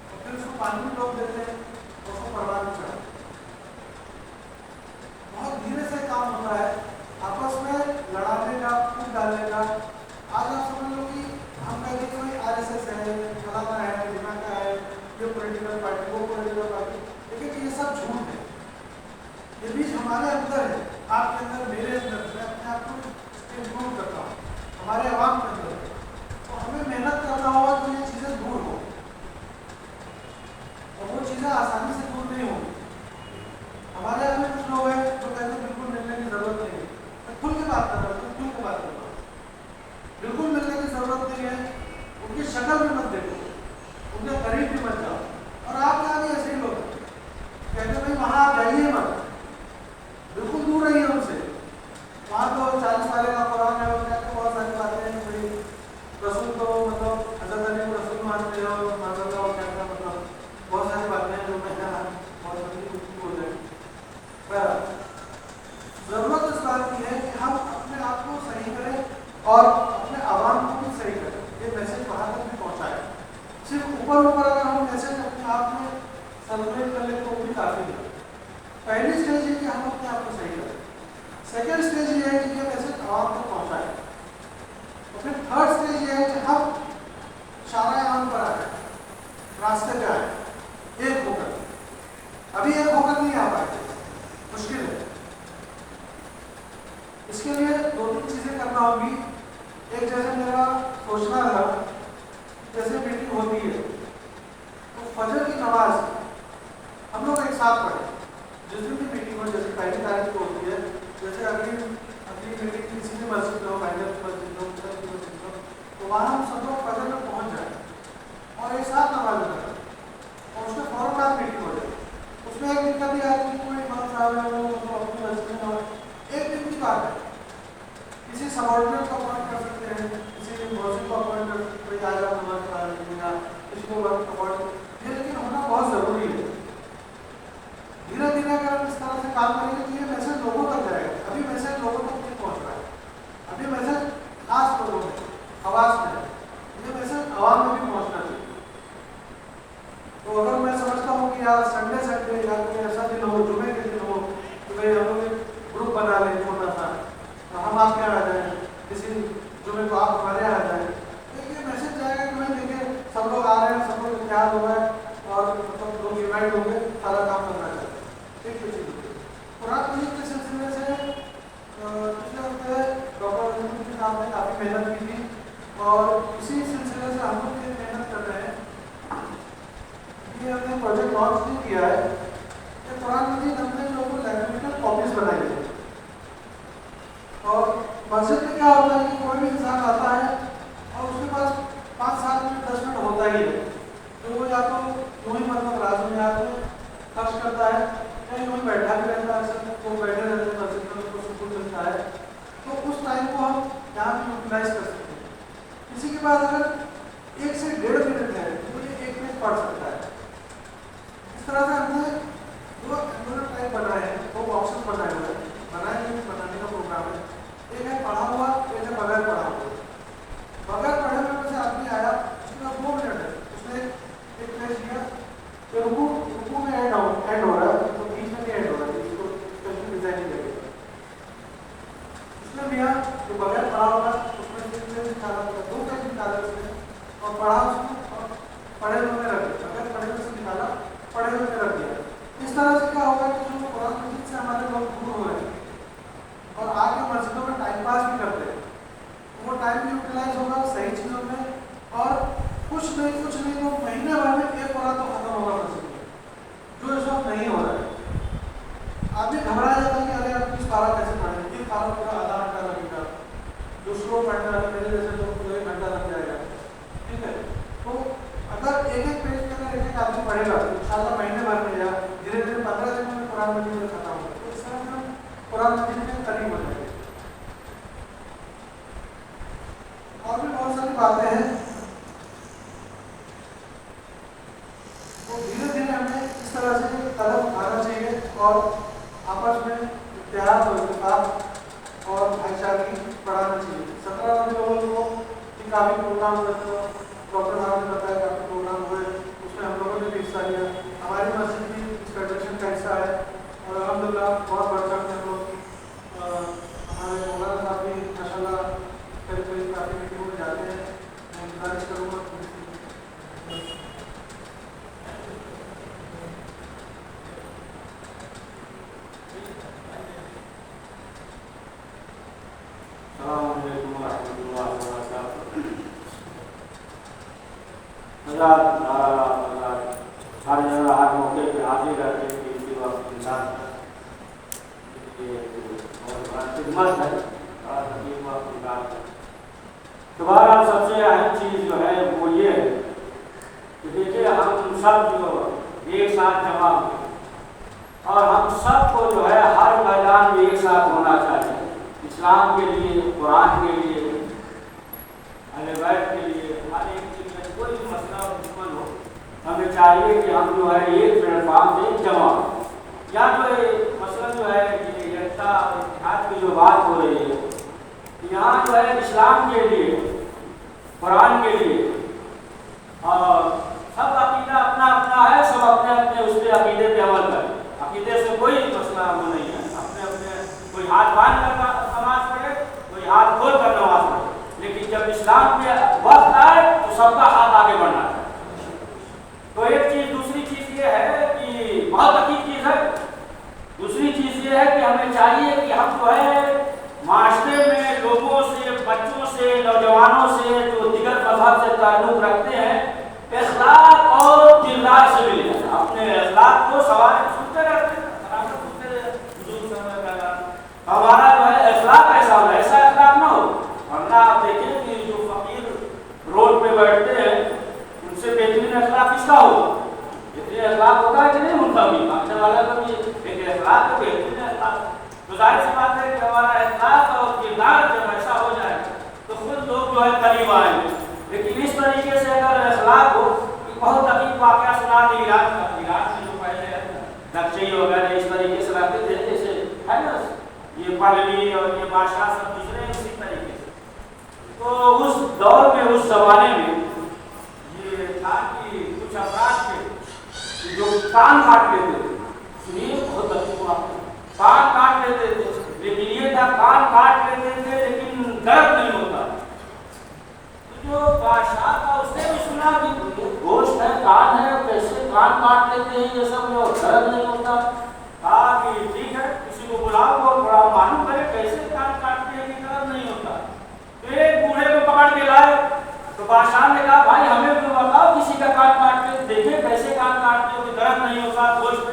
और फिर उसको पानी भी लोग देते हैं और उसको बर्बाद भी करते हैं। बहुत धीरे से काम होता है, आपस में लड़ाने का, कूद डालने का। आज आप समझ लो कि हम कहते हैं कोई RSS है, फलाना है, ढिमाका है, ये पॉलिटिकल पार्टी, वो पॉलिटिकल पार्टी, लेकिन ये सब झूठ है। ये बीज हमारे अंदर है, आपके अंदर, मेरे अंदर। मैं अपने आप को इम्प्रूव करता हूँ, हमारे आवाम के अंदर है। तो हमें मेहनत करना होगा तो ये चीज़ें दूर हो, और वो चीज़ें आसानी से दूर नहीं होंगी। हमारे यहाँ में कुछ लोग हैं जो कहते हैं बिल्कुल मिलने की ज़रूरत नहीं है। मैं खुल के बात कर रहा हूँ, खुल के बात कर रहा हूँ। बिल्कुल मिलने की ज़रूरत नहीं है, उनकी शक्ल भी मत देखो, उनके करीब भी मत जाओ। और आप यहाँ भी ऐसे ही लोग कहते हैं भाई वहाँ आप जाइए मत, बिल्कुल दूर रहिए उनसे। वहाँ तो 40 पारे का कुरान है, उसमें तो बहुत सारी बातें हैं भाई रसूल को मतलब हज़रत अली को रसूल मानते हो, मानते हो, क्या मतलब बहुत सारी बातें हैं जो मैं यहाँ बहुत बड़ी हो जाए। ज़रूरत इस बात की है कि हम अपने आप को सही करें और अपने आवाम को भी सही करें, ये मैसेज वहाँ तक भी पहुँचाएं। सिर्फ ऊपर ऊपर अगर हम मैसेज अपने आप में सर्कुलेट कर लें तो भी काफ़ी है। पहली स्टेज है कि हम अपने आप को सही करें, सेकेंड स्टेज ये है कि ये मैसेज आवाम तक पहुँचाएं, और फिर थर्ड स्टेज ये है कि हम शारा-ए-आम पर आए, रास्ते पे आए, एक होकर। अभी एक होकर नहीं आ पाए, मुश्किल है। इसके लिए 2-3 चीज़ें करना होगी। एक, जैसे मेरा सोचना था, जैसे मीटिंग होती है तो फजर की नमाज हम लोग एक साथ पढ़ें, जिस दिन भी मीटिंग हो, जैसे 1 तारीख को होती है, जैसे अगली मीटिंग किसी भी मस्जिद में हो, मस्जिद हो, तो वहाँ हम सब लोग फजर में पहुँच जाए और एक साथ नमाज करें और उसके फौरन बाद मीटिंग हो जाए। उसमें एक दिक्कत ये आती है, कोई इमाम साहब है वो अपनी मस्जिद में, एक दिन की बात है, किसी सबॉर्डिनेट को अपॉइंट कर सकते हैं, किसी मौजूद को अपॉइंट कर सकते हैं, आज आप नमाज पढ़ा लीजिएगा, इसको अपॉइंट, ये लेकिन होना बहुत ज़रूरी है। धीरे धीरे अगर हम इस तरह से काम करेंगे तो ये मैसेज लोगों तक जाएगा। अभी मैसेज लोगों तक नहीं पहुँच रहा है, अभी मैसेज खास लोगों में, आवाज़ में, ये मैसेज आवाम में भी पहुँचना चाहिए। तो अगर मैं समझता हूँ कि यार संडे या कोई ऐसा दिन हो, जुमे के दिन हो, तो भाई हम लोग ग्रुप बना लें छोटा सा, तो हम आपके यहाँ आ जाएँ, किसी जुमे को आप हमारे यहाँ आ जाएँ, तो ये मैसेज जाएगा कि भाई देखिए सब लोग आ रहे हैं, सब इत्तेहाद हो गए और मतलब लोग यूनाइट हो गए, सारा काम करना चाहते हैं। एक तो चीज़ होती है। कुरान मजीद के सिलसिले से पिछले हफ्ते डॉक्टर रजनी साहब ने काफ़ी मेहनत की थी और इसी सिलसिले से हम लोग ये मेहनत कर रहे हैं कि हमने प्रोजेक्ट लॉन्च नहीं किया है कि कुरान मजीद हमने जो इलेक्ट्रिकल कॉपीज बनाई है। और मस्जिद में क्या होता है कि कोई भी इंसान आता है और उसके पास 5-7 मिनट 10 मिनट होता ही है, तो वो या तो यूँ ही मतलब राजू में आके खर्च करता है या यूँ ही बैठा भी रहता है, सब वो बैठे रहते हैं मस्जिद में, उसको सुकून मिलता है। तो उस टाइम को हम यहाँ भी यूटिलाइज कर सकते हैं। किसी के पास अगर 1 से 1.5 मिनट है तो ये 1 पेज पढ़ सकता है। इस तरह से हमने दो एम्बुलेंस टाइप बनाए हैं, 2 बॉक्सेस बनाए हुए हैं, बनाने का प्रोग्राम है। एक है पढ़ा हुआ, एक है बगैर पढ़ा हुआ। बगैर पढ़े हुए से आदमी आया, उसका 2 मिनट है, उसने एक पेज दिया तो रुकू में एंड हो रहा है, तो बीच में नहीं एंड हो रहा है, इसको स्पेशल डिजाइनिंग करेगा। इसमें भैया जो बगैर पढ़ा होगा उसमें 3 पेज निकाला, 2 पेज निकाला उसने और पढ़ा उसको पढ़े हुए में रख दिया, बगैर पढ़े हुए से निकाला, पढ़े हुए में रख दिया। इस तरह से क्या होगा कि जो कुरान मजीद से हमारे लोग दूर हो रहे हैं और आके मस्जिदों में टाइम पास भी करते हैं, वो टाइम भी यूटिलाइज होगा सही चीज़ों में। और कुछ नहीं तो महीने भर में एक कुरान तो खत्म होगा मस्जिद में, जो इस वक्त नहीं हो रहा है। आदमी घबरा जाता है कि अरे अब इस पारा कैसे पढ़ेंगे, एक पारा पूरा आधा घंटा लगेगा, जो स्लो पढ़ने वाले मेरे जैसे तो पूरा 1 घंटा लग जाएगा। ठीक है, तो अगर एक पेज के अंदर एक आदमी पढ़ेगा तो इंशाल्लाह महीने भर में या धीरे धीरे 15 दिन में कुरान मजीद में खत्म होगा। तो इस तरह से हम कुरान मजीद के करीब हो जाएंगे। और भी बहुत सारी बातें हैं, तो धीरे धीरे हमें इस तरह से कदम उठाना चाहिए और आपस में इत्तेहाद और इत्तेफाक और भाईचारगी बढ़ाना चाहिए। 17 नवंबर को काफ़ी प्रोग्राम हुए, तो डॉक्टर साहब ने बताया काफ़ी प्रोग्राम हुए, उसमें हम लोगों ने भी हिस्सा लिया। हमारी मस्जिद भी इस फेडरेशन का हिस्सा है और अल्हम्दुलिल्लाह बहुत बढ़ चढ़ के हम लोग हमारे मौलाना साहब भी माशाल्लाह करीब काफ़ी मीटिंगों में जाते हैं। मैं गुजारिश करूँगा हर जगह हर मौके पे हाजिर रहते हैं कि इसी वक्त इंसान खिदमत है और वक्त निकाल है। तो बहरहाल सबसे अहम चीज़ जो है वो ये है कि देखिए हम सब जो एक साथ जमा हुए और हम सबको जो है हर मैदान में एक साथ होना चाहिए, इस्लाम के लिए, कुरान के लिए, अहले बैत के लिए, हर एक चीज़ में कोई भी मसला और दुश्मन हो, हमें चाहिए कि हम जो है एक प्लेटफॉर्म से जमा या जो मसला जो है कि एकता और इत्तेहाद की जो बात हो रही है, यहाँ जो है इस्लाम के लिए, कुरान के लिए और सब अकीदा अपना अपना है, सब अपने अपने उस पर अकीदे पे अमल करें। अकीदे से कोई मसला वो नहीं है, अपने अपने कोई हाथ बांध कर नमाज पढ़े, कोई हाथ खोल कर नमाज पढ़े, लेकिन जब इस्लाम पे वक्त आए तो सबका हाथ आगे बढ़ना है। तो एक चीज़, दूसरी चीज़ ये है कि बहुत अच्छी चीज़ है, दूसरी चीज़ ये है कि हमें चाहिए कि हम जो है माशरे में लोगों से, बच्चों से, नौजवानों से जो दिगर मजहब से ताल्लुक़ रखते हैं, इखलाक और किरदार से मिले, अपने इखलाक को सवाल सुनते रहते हैं, हमारा जो है इखलाक ऐसा हो, ऐसा इखलाक ना हो। वरना आप देखें कि जो फकीर रोड पे बैठते हैं उनसे बेहतरीन इखलाक किसका हो, बेहतरीन इखलाक होता है कि नहीं उनका भी, मांगने वाला का भी एक इखलाक तो बेहतरीन इखलाक। तो जाहिर सी बात है कि हमारा इखलाक और किरदार जब ऐसा हो जाए तो खुद लोग जो है करीब आएंगे। लेकिन इस तरीके से अगर इखलाक हो, बहुत अजीब वाक़या सुना दी ईरान में जो पहले नक्शे वगैरह इस तरीके से रहते थे, जैसे है ना ये पहलवी और ये बादशाह सब दूसरे इसी तरीके से। तो उस दौर में, उस जमाने में ये था कि कुछ अफराद थे जो कान काट लेते थे, सुनिए बहुत अजीब वाक़या, कान काट लेते थे, लेकिन ये था कान काट लेते थे लेकिन दर्द नहीं होता। तो जो बादशाह था उसने भी सुना कि गोश्त गोश्त है, कान है, कैसे कान काट लेते हैं ये सब, जो दर्द नहीं होता। कहा कि ठीक है, किसी को बुलाओ और थोड़ा मालूम करे कैसे कान काटते हैं कि दर्द नहीं होता। तो एक बूढ़े को पकड़ के लाए, तो बादशाह ने कहा भाई हमें तो बताओ किसी का कान काट के देखे कैसे कान काटते हो कि दर्द नहीं होता गोश्त पे।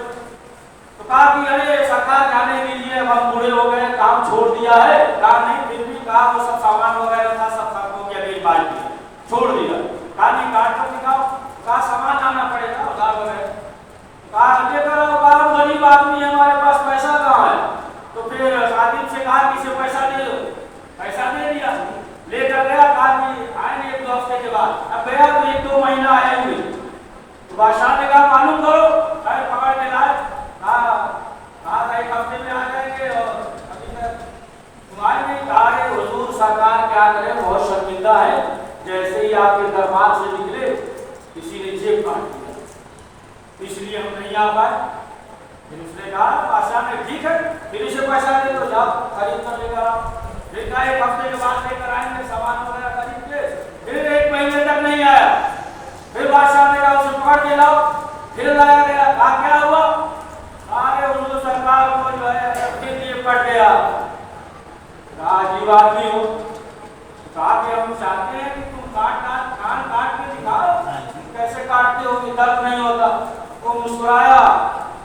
तो कहा कि अरे सरकार जाने दीजिए, अब हम बूढ़े हो गए, काम छोड़ दिया है। कहा नहीं, फिर भी कहा वो सब सामान वगैरह था सब खत्म हो गया, नहीं बाज दिया, छोड़ दिया। कहा नहीं काट कर दिखाओ। कहा सामान आना पड़ेगा उधार वगैरह। कहा लेकर आओ। कहा हम गरीब आदमी है, हमारे पास पैसा कहाँ है। तो फिर खादिम से कहा कि इसे पैसा दे दो। पैसा दे दिया, लेकर गया। कहा कि आएंगे 1-2 हफ्ते के बाद। अब गया तो 1-2 महीना आएंगे। तो बादशाह ने कहा मालूम करो, अरे पकड़ के लाए। कहा 1 हफ्ते में आ जाएंगे और अभी तक तुम्हारे नहीं। कहा रे हुजूर सरकार क्या करे, बहुत शर्मिंदा है, जैसे ही आपके दरबार से निकले किसी ने जेब काट दिया, इसलिए हम नहीं आ पाए। फिर उसने कहा बादशाह ने ठीक है, फिर इसे पैसा दे दो, जाओ खरीद कर लेकर आओ। फिर कहा 1 हफ्ते के बाद लेकर आएंगे, सामान वगैरह खरीद के। फिर 1 महीने तक नहीं आया। फिर बादशाह ने कहा उसे पकड़ के लाओ। फिर लाया गया। कहा क्या हुआ। अरे उनको सरकार को जो है फिर ये पड़ गया। कहा अजीब आदमी हो। कहा कि हम चाहते हैं कि तुम कान काट के दिखाओ कैसे काटते हो कि दर्द नहीं होता। वो मुस्कुराया।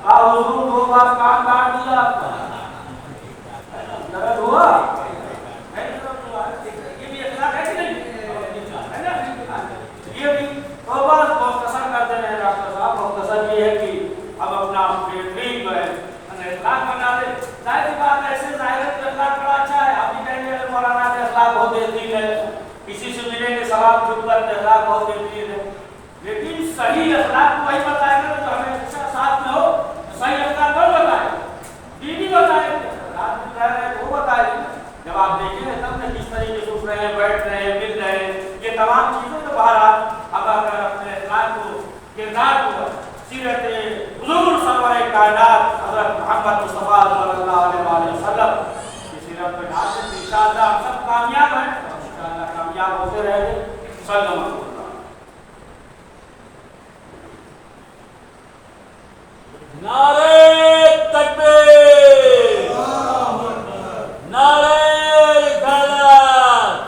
कहा हुजूर 2 बार कान काट दिया, दर्द हुआ। ये भी अखलाक है कि नहीं, है ना। ये भी तो बस मुख्तसर कर दे रहे डॉक्टर साहब। मुख्तसर ये है कि अब अपना बेहतरीन जो है अखलाक बना दे। जाहिर सी बात है, ऐसे जाहिर का अखलाक बड़ा अच्छा है। आप भी कहेंगे मौलाना के अखलाक बहुत बेहतरीन है, किसी से मिलेंगे सवाब झुककर के अखलाक बहुत बेहतरीन है। लेकिन सही अखलाक वही बताएगा जो हमेशा साथ में हो। सही अखलाक कौन बताएगा, दीदी बताएंगे, रात में रह रहे वो बताएंगे। जब आप देखेंगे तब न किस तरीके से उठ रहे हैं, बैठ रहे हैं, मिल रहे हैं, ये तमाम चीजें तो बाहर अब अगर अपने अखलाक को, किरदार को, सीरत हुजूर सरवर कायनात हज़रत मोहम्मद मुस्तफ़ा सल्लल्लाहु अलैहि वसल्लम की सीरत पे ढाल दें, इंशाअल्लाह हम सब कामयाब हैं, इंशाअल्लाह कामयाब होते रहेंगे। सल्लल्लाहु अलैहि वसल्लम। नारे तकबीर, नारे रिसालत,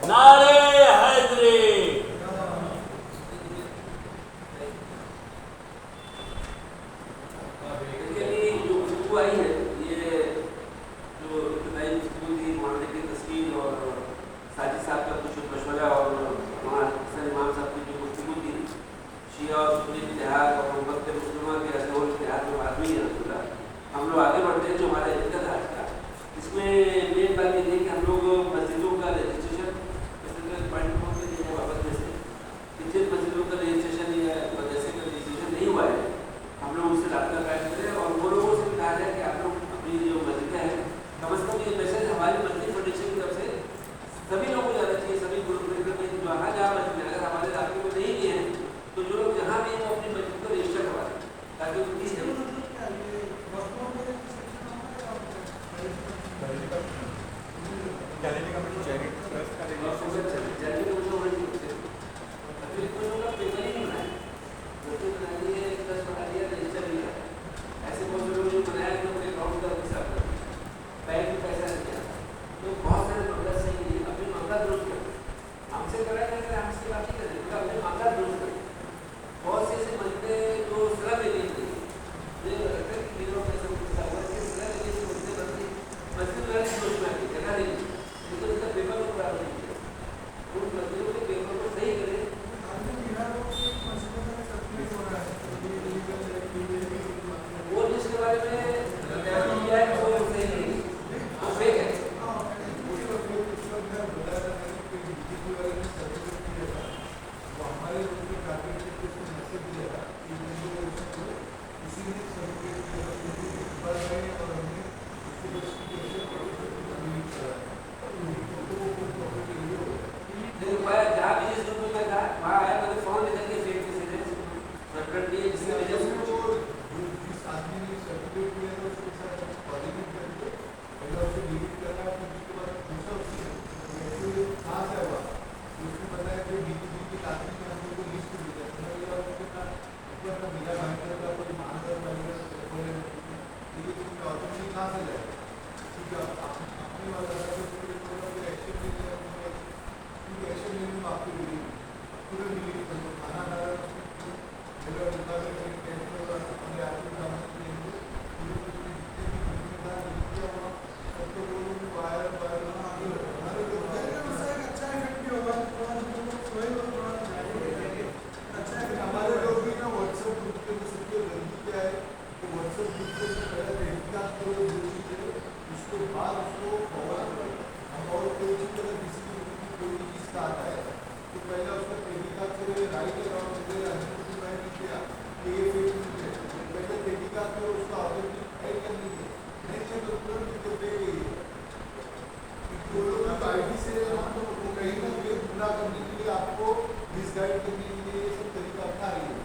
नारे हैदरी। जो खुशबू आई है, ये जो नई खुशबू थी, मोहल्ले की तस्वीर और साजिद साहब का कुछ मशवरा और वहाँ इमाम साहब की जो गुफ्तगू थी, शिया और सुन्नी इत्तेहाद और उम्मत मुस्लिमा के असलों इत्तेहाद में बात हुई है। हम लोग आगे बढ़ते हैं, जो हमारा एजेंडा था आज का, इसमें मेन बात ये थी कि हम लोग मस्जिदों का रजिस्ट्रेशन बाबत में से जिन मस्जिदों का रजिस्ट्रेशन या मदरसे का रजिस्ट्रेशन नहीं हुआ है, हम लोग उससे रब्ता कायम करें और वो लोगों से भी कहा जाए कि आप लोग अपनी जो मस्जिदें हैं, कम से कम ये मैसेज हमारी मस्जिद फाउंडेशन की तरफ से सभी लोगों को जाना चाहिए, सभी ग्रुप में जहाँ मस्जिद अगर हमारे इलाके में नहीं किए हैं तो जो लोग जहाँ भी हैं वो अपनी मस्जिद को रजिस्टर करवा दें, ताकि क्या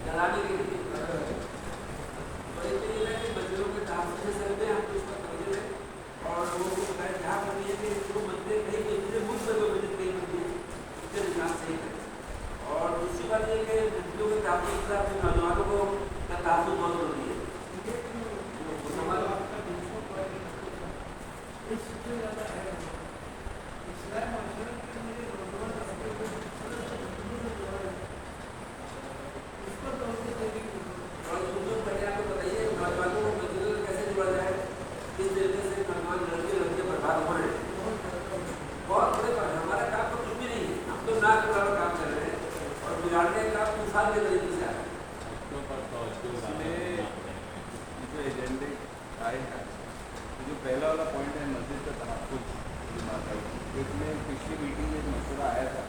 जलाने के लिए तो एक तो ये है कि मंदिरों के तहफ़्फ़ुज़ के सिलसिले में हम तो इसका तवज्जो दें और लोगों को बताएं ध्यान रखिए कि जो मंदिर कहीं पे इतने मुल्क में कोई मंदिर कहीं मंदिर उसके निजात सही करें। और दूसरी बात ये कि मंदिरों के तहफ़्फ़ुज़ से अपने नौजवानों को का तहफ़्फ़ुज़ बहुत ज़रूरी है। पहला वाला पॉइंट है मस्जिद का तहफ़्फ़ुज़ की बात आई। इसमें पिछली मीटिंग में एक मसला आया था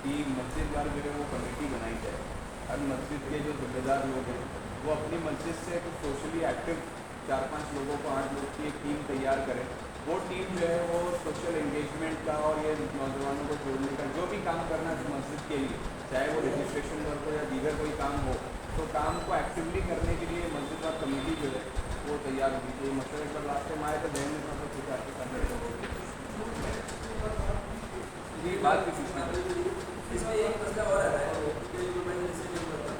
कि मस्जिद वाले जो है वो कमेटी बनाई जाए। हर मस्जिद के जो ज़िम्मेदार लोग हैं वो अपनी मस्जिद से कुछ सोशली एक्टिव 4-5 लोगों को 8 लोग की एक टीम तैयार करें। वो टीम जो है वो सोशल एंगेजमेंट का और ये नौजवानों को जोड़ने का जो भी काम करना है मस्जिद के लिए, चाहे वो रजिस्ट्रेशन वर्क हो या दीगर कोई काम हो, तो काम को एक्टिवली करने के लिए मस्जिद का कमेटी जो है वो तैयार होगी। तो मतलब एक बार लास्ट टाइम आया तो बहन ने सब कुछ आपके सामने ये बात भी पूछना है। इसमें एक मसला और आ रहा है कि जो मैंने जैसे जो बोला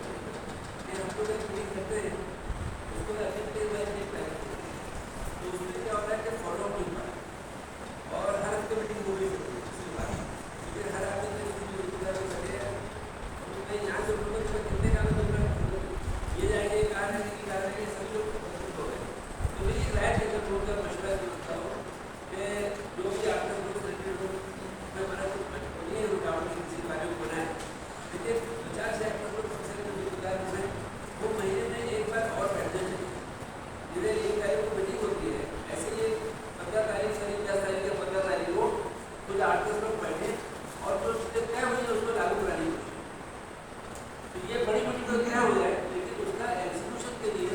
कि हम लोग एक मीटिंग करते हैं उसको अगले में एक प्लान तो उसमें क्या होता है कि फॉलो अप नहीं होता और हर हफ्ते मीटिंग हो गई इसकी बात क्योंकि हर आदमी ने इसकी जिम्मेदारी कर सके तो कहीं यहाँ से लोगों को कितने का ये जाएंगे कहाँ जाएंगे कि कहाँ जाएंगे सब लोग हो गए। तो मेरी राय है जब लोग का मशवरा करता हो कि जो भी आपका लोग सेक्रेटरी हो मैं बना ये रुकावट किसी कार्य को बनाए देखिए 50 से 100 लोग फंक्शन में जिम्मेदार हैं वो महीने में एक बार और बैठना चाहिए। जिन्हें 1 तारीख को मीटिंग होती है ऐसे ही 15 तारीख से 10 तारीख या 15 तारीख को कुछ 8-10 लोग बैठे और जो चीज़ें तय हुई है उसको लागू करानी होगी। तो ये बड़ी मीटिंग तो क्या हो जाए लेकिन उसका एग्जीक्यूशन के लिए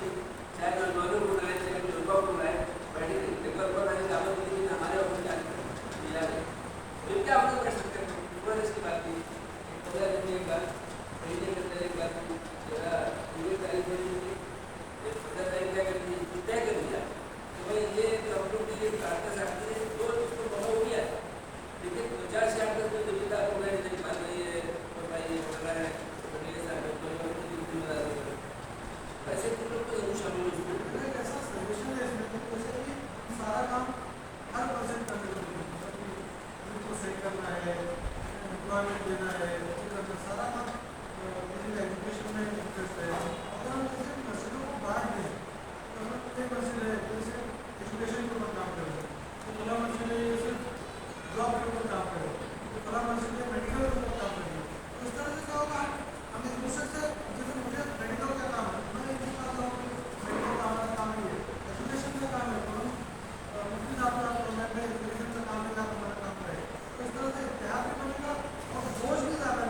चाहे नौजवानों को बुलाए चाहे युवा को बुलाए बैठे पेपर पर आने दावत दी लेकिन हमारे ऑफिस दिया गया फिर क्या हम लोग कर सकते हैं पूरा इसकी बात की 15 दिन में एक बार महीने के अंदर एक बार जरा 1 तारीख में 15 तारीख क्या करनी है तय कर दिया तो भाई ये कंपनी की ये कार्टस आती है जो उसको फॉलो हो गया लेकिन 50 से 8 कोई जिम्मेदार हो गए नहीं बात नहीं है और भाई ये हो रहा है ऐसे कुछ लोग तो जरूर शामिल हो इसमें ऐसा सजेशन है इसमें तो जैसे कि सारा काम हर पर्सन करने को सही करना है, एम्प्लॉयमेंट देना है, सारा काम एजुकेशन में इंटरेस्ट है। अगर हम जैसे मसलों को बांट दें तो हम एक मसले है जैसे एजुकेशन के ऊपर काम करें तो फला मसले सिर्फ जॉब के ऊपर काम करें तो फला मसले मेडिकल के ऊपर काम करें। तो इस तरह से क्या होगा हम एक दूसरे से जैसे मुझे मेडिकल का काम है मैं एक दूसरा मेडिकल काम नहीं है एजुकेशन का काम है तो हम मुफ्ती साहब मैं एजुकेशन का काम नहीं हमारा काम करें तो इस तरह से इतिहास भी बनेगा और बोझ भी ज़्यादा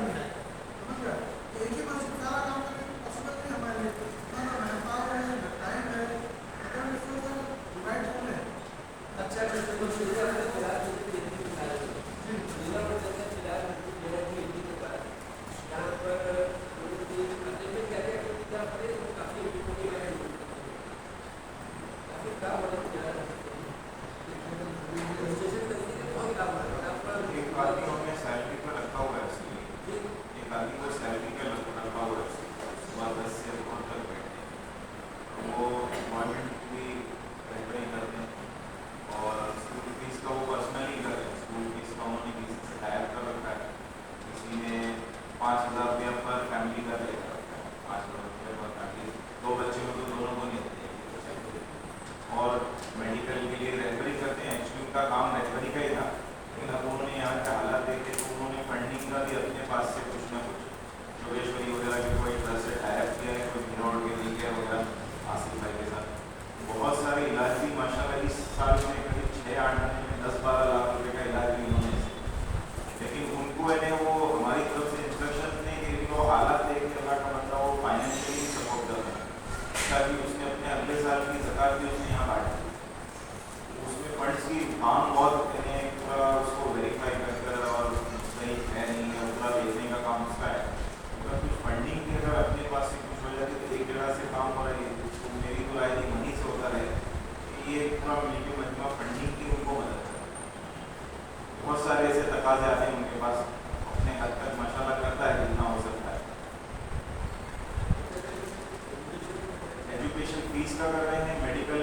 वेरिफिकेशन फीस का कर रहे हैं, मेडिकल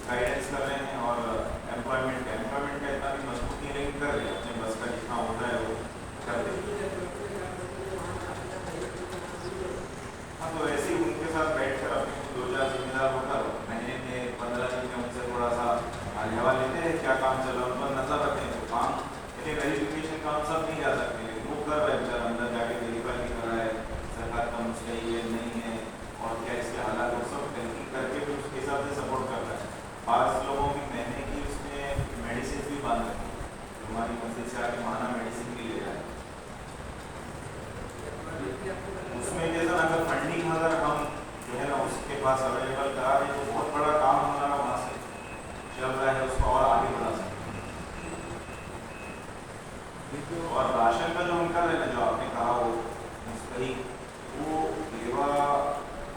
गाइडेंस कर रहे हैं और एम्प्लॉयमेंट का इतना भी मजबूत नहीं लेकिन कर रहे हैं, अपने बस का जितना होता है वो कर रहे हैं। हाँ, तो ऐसे ही उनके साथ बैठ कर अपने 2-4 जिम्मेदार होकर महीने में 15 दिन में उनसे थोड़ा सा हवा लेते हैं, क्या काम चल रहा है उन पर नजर रखते हैं। तो काम इतने वेरिफिकेशन काम सब नहीं जा सकते, वो कर रहे हैं बेचारा, अंदर जाके वेरीफाई नहीं कर रहा है सरकार का मुझे ये नहीं है और क्या इसके हालात और सब तहकीक करके फिर उसके हिसाब से सपोर्ट कर रहा है। 5 लोगों की महीने की उसमें मेडिसिन भी बांध रखी है, हमारी मस्जिद से आके माना मेडिसिन भी ले जाए। उसमें जैसा अगर फंडिंग अगर हम जो है ना उसके पास अवेलेबल करा दें तो बहुत बड़ा काम हमारा वहाँ से चल रहा है, उसको और आगे बढ़ा सकते हैं। और राशन का जो हम कर रहे हैं, जो आपने कहा वो मुस्तही, वो लेवा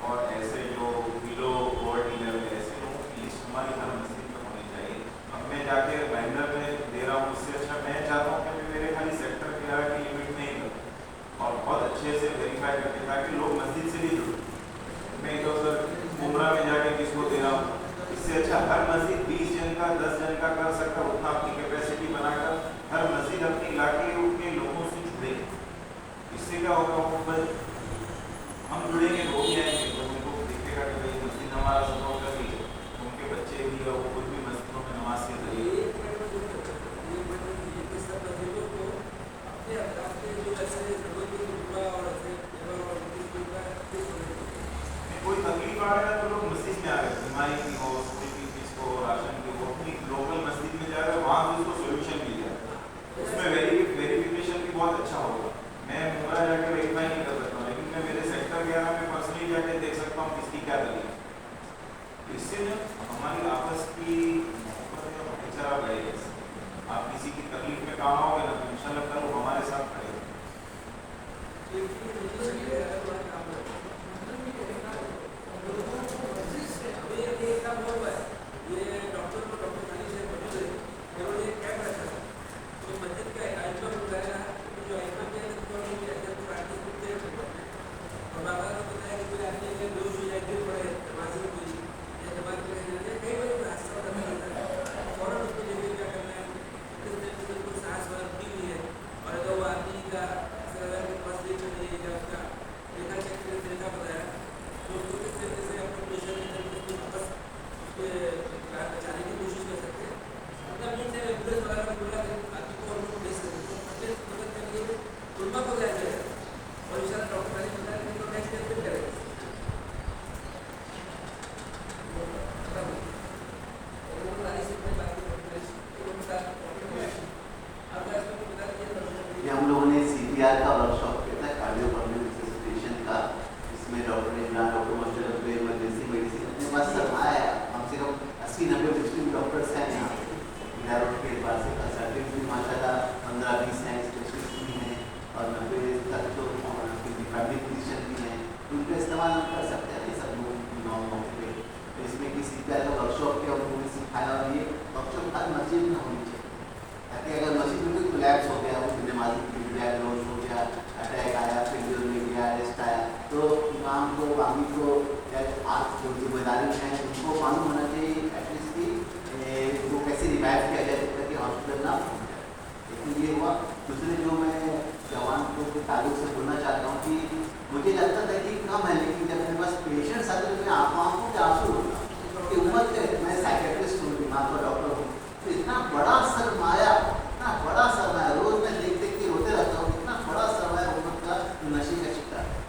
और ऐसे जो किलो पॉवर्टी लेवल ऐसे लोगों की लिस्ट हमारी हर मस्जिद में होनी चाहिए। अब मैं जाके वेंडर में दे रहा हूँ, उससे अच्छा मैं चाहता हूँ कि मेरे खाली सेक्टर किराए की लिमिट नहीं करूँ और बहुत अच्छे से वेरीफाई करके ताकि लोग मस्जिद से भी जुड़े। मैं तो सर उम्रा में जाके किसको दे रहा हूँ, इससे अच्छा हर मस्जिद 20 जन का 10 जन का कर सकता, उतना अपनी कैपेसिटी बनाकर हर मस्जिद अपनी इलाके के लोगों से जुड़े। इससे क्या होगा, हम जुड़ेंगे, लोग भी आएंगे, तो उनको दिखेगा कि भाई मस्जिद हमारा सपोर्ट कर रही है, उनके बच्चे भी और खुद भी मस्जिदों में नमाज के जरिए कोई तकलीफ आ रहा है तो लोग मस्जिद में आ रहे हैं, बीमारी की हो, स्कूल की फीस को, राशन की हो, अपनी लोकल मस्जिद में जा रहे हैं, वहाँ भी उसको सोल्यूशन मिल जाए। उसमें वेरिफिकेशन भी बहुत अच्छा होगा। मैं मुमरा जाके वेरीफाई नहीं कर सकता हूँ, लेकिन मैं मेरे सेक्टर 11 में पर्सनली जाके देख सकता हूँ किसकी क्या तकलीफ। इससे ना हमारी आपस की मोहब्बत या भाईचारा बढ़ेगा। आप किसी की तकलीफ में काम आओगे ना तो इंशाल्लाह कल वो हमारे साथ खड़े। हम लोगों ने CPR का वर्कशॉप किया था, कार्डियोपल्मोनरी रिससिटेशन का, इसमें doctor Imran, doctor मोस्टर emergency medicine अपने पास सरमाया है, कम से कम 80-90 डिस्ट्रिक्ट डॉक्टर्स हैं यहाँ बिहार के पास। सर्टिफिकेट भी माशाल्लाह 15-20 हैं, स्पेशलिस्ट भी हैं और 90 तक तो फैमिली फिजिशियन भी हैं, उनका इस्तेमाल कर सकते हैं ये सब लोग नॉर्मल पे। तो इसमें कि CPR का वर्कशॉप किया, उन्होंने सिखाया और ये वर्कशॉप हर मस्जिद में होनी चाहिए ताकि अगर मस्जिद में कोई कोलैप्स हो गया, नमाजी गिर गया, लोड हो गया, अटैक आया, फेलियर में गया, अरेस्ट आया, तो इमाम को, आमी को आप जो जिम्मेदारी हैं उनको मालूम होना चाहिए एटलीस्ट कि वो कैसे रिवाइव किया जाए ताकि हॉस्पिटल ना पहुँच जाए। लेकिन ये हुआ। दूसरे जो मैं जवान को के ताल्लुक से बोलना चाहता हूँ कि मुझे लगता था कि कम है, लेकिन जब मेरे पास पेशेंट्स आते तो मैं आँखों के आंसू होता कि उम्र के, मैं साइकेट्रिस्ट हूँ, दिमाग का डॉक्टर हूँ, तो इतना बड़ा सरमाया, इतना बड़ा सरमाया, रोज मैं देख देख के रोते रहता हूँ, इतना बड़ा सरमाया उम्र का नशे का शिकार है।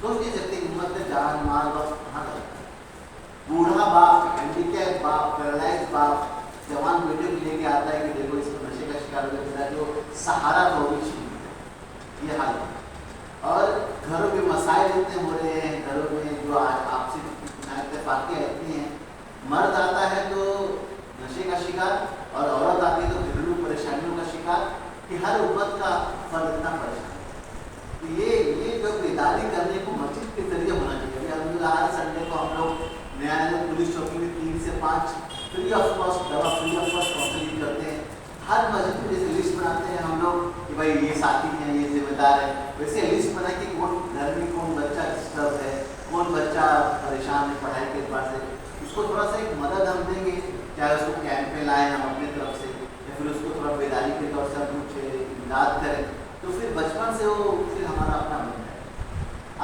सोच नहीं सकते उम्र में जान माल वक्त कहाँ लगता है। बूढ़ा बाप, हैंडीकैप बाप, पैरालाइज बाप जवान बेटे को लेके आता है कि देखो इसको नशे का शिकार हो गया, जो सहारा तो भी छीन लिया, ये हाल है। और घरों के मसाइल इतने हो रहे हैं, घरों में जो आपसी इत्तेफाकियाँ इतनी हैं, मर्द आता है तो नशे का शिकार और औरत आती है तो घरेलू परेशानियों का शिकार, कि हर उम्मत का फर्द इतना परेशान है। तो ये जो बेदारी करने को मस्जिद के जरिए होना चाहिए। अभी हर संडे को हम लोग न्यायालय पुलिस चौकी में 3 से 5 फ्री ऑफ कॉस्ट दवा, फ्री ऑफ कॉस्ट काउंसलिंग करते हैं। हर मस्जिद में जैसे लिस्ट बनाते हैं हम लोग कि भाई ये साथी हैं, ये जिम्मेदार है, वैसे लिस्ट बनाए कि कौन घर में कौन बच्चा डिस्टर्ब है, कौन बच्चा बच्चा परेशान है पढ़ाई के एतबार से, उसको थोड़ा सा एक मदद हम देंगे, चाहे उसको कैंप पे लाएं हम अपनी तरफ से, या फिर उसको थोड़ा बेदारी के तौर से हम कुछ इमदाद करें, तो फिर बचपन से वो फिर हमारा अपना बन जाए।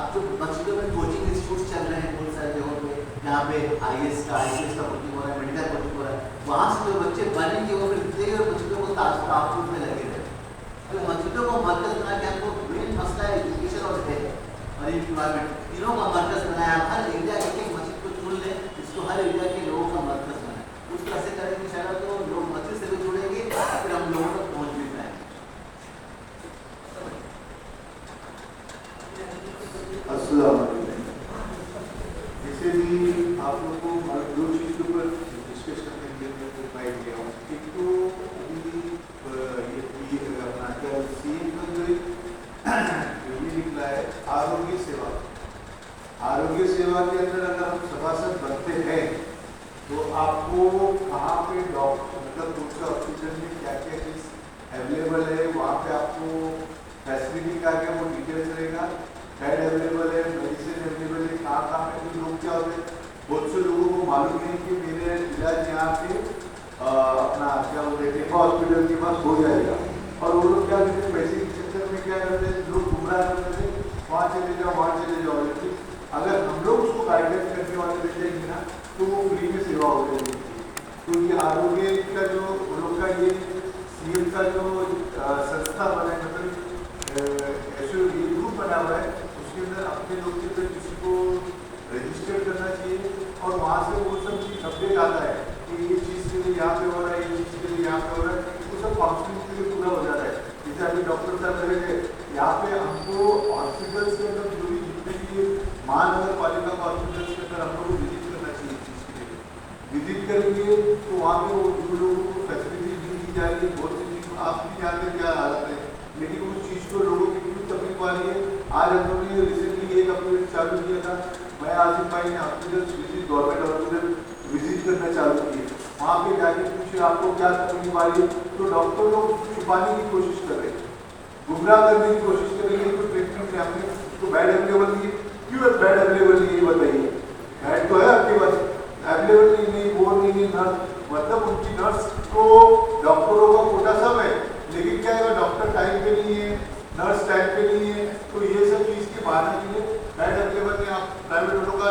अब तो मस्जिदों में कोचिंग इंस्टीट्यूट चल रहे हैं बहुत सारी जगहों पे, जहाँ पे IAS का कोचिंग हो रहा है, मेडिकल कोचिंग हो रहा है, वहाँ से जो बच्चे बनेंगे वो फिर जितने और मस्जिदों को तासुर में लगे रहे। तो मस्जिदों को मरकज बना के हमको मेन मसला है एजुकेशन और हेल्थ और इन्वायरमेंट, तीनों का मरकज बनाया। हर एरिया एक मस्जिद को चुन लें, इसको हर एरिया के लोगों का मरकज बनाए, उस तरह से करेंगे शायद तो लोग मस्जिद से भी जुड़ेंगे, फिर हम लोगों तक पहुँच भी पाएंगे। अस्सलाम वालेकुम। जैसे भी आप लोगों को दो चीज़ के ऊपर डिस्कस करने के लिए इनवाइट किया हूँ। एक तो अभी ये अपना क्या CM का जो ये निकला है आरोग्य सेवा। आरोग्य सेवा के अंदर अगर हम सभासद बनते हैं तो आपको कहाँ पे डॉक्टर मतलब दूसरे हॉस्पिटल में क्या क्या चीज़ अवेलेबल है, वहाँ पे आपको फैसिलिटी क्या क्या वो डिटेल्स रहेगा, बेड अवेलेबल है, मेडिसिन अवेलेबल है, कहाँ कहाँ पे भी लोग क्या होते हैं। बहुत से लोगों को मालूम नहीं कि मेरे इलाज यहाँ पे अपना क्या बोलते हैं हॉस्पिटल के पास हो जाएगा, और वो लोग क्या करते हैं पैसे के चक्कर में क्या करते हैं, लोग गुमराह करते थे, वहाँ चले जाओ वहाँ चले जाओ। लेकिन अगर हम लोग उसको गाइडेंस करने वाले मिल जाएंगे ना तो वो फ्री में सेवा हो जाएगी। तो ये आरोग्य का जो लोग का ये CM का जो संस्था बना है, मतलब ऐसे ये ग्रुप बना हुआ है, उसके अंदर अपने लोग के अंदर किसी को रजिस्टर करना चाहिए और वहाँ से वो सब चीज़ अपडेट आता है कि ये चीज़ के लिए यहाँ पे हो रहा है, ये चीज़ के लिए यहाँ पे हो रहा है, वो सब काउंसलिंग के लिए पूरा हो जाता है। जैसे अभी डॉक्टर साहब करेंगे यहाँ पे हमको हॉस्पिटल्स के अंदर जो भी जितने भी महानगर पालिका का हॉस्पिटल्स के अंदर हम लोग को विजिट करना चाहिए, चीज़ के लिए विजिट करेंगे तो वहाँ पे वो जो लोगों को फैसिलिटी दी जाएगी, बहुत सी चीज़ आप भी जानते क्या हालत है, लेकिन उस चीज़ को लोगों की क्यों तकलीफ आ रही है। आज हम लोगों ने रिसेंटली एक अपडेट चालू किया था, मैं आसिफ भाई ने hospital visit government hospital visit करना चालू किए, वहाँ पे जाके पूछे आपको क्या तकलीफ आ रही है, तो डॉक्टर लोग छुपाने की कोशिश कर रहे हैं, गुमराह करने की कोशिश कर रहे हैं। तो ट्रीटमेंट में हमने तो बेड अवेलेबल नहीं है, क्यों बेड अवेलेबल नहीं है बताइए, बेड तो है आपके पास, अवेलेबल नहीं, वो नहीं है नर्स, मतलब उनकी नर्स को डॉक्टरों का कोटा सब है, लेकिन क्या है डॉक्टर टाइम पे नहीं है, नर्स टाइम पे नहीं है, तो ये सब चीज़ के बहाने के लिए बेड अवेलेबल है। आप प्राइवेट वालों का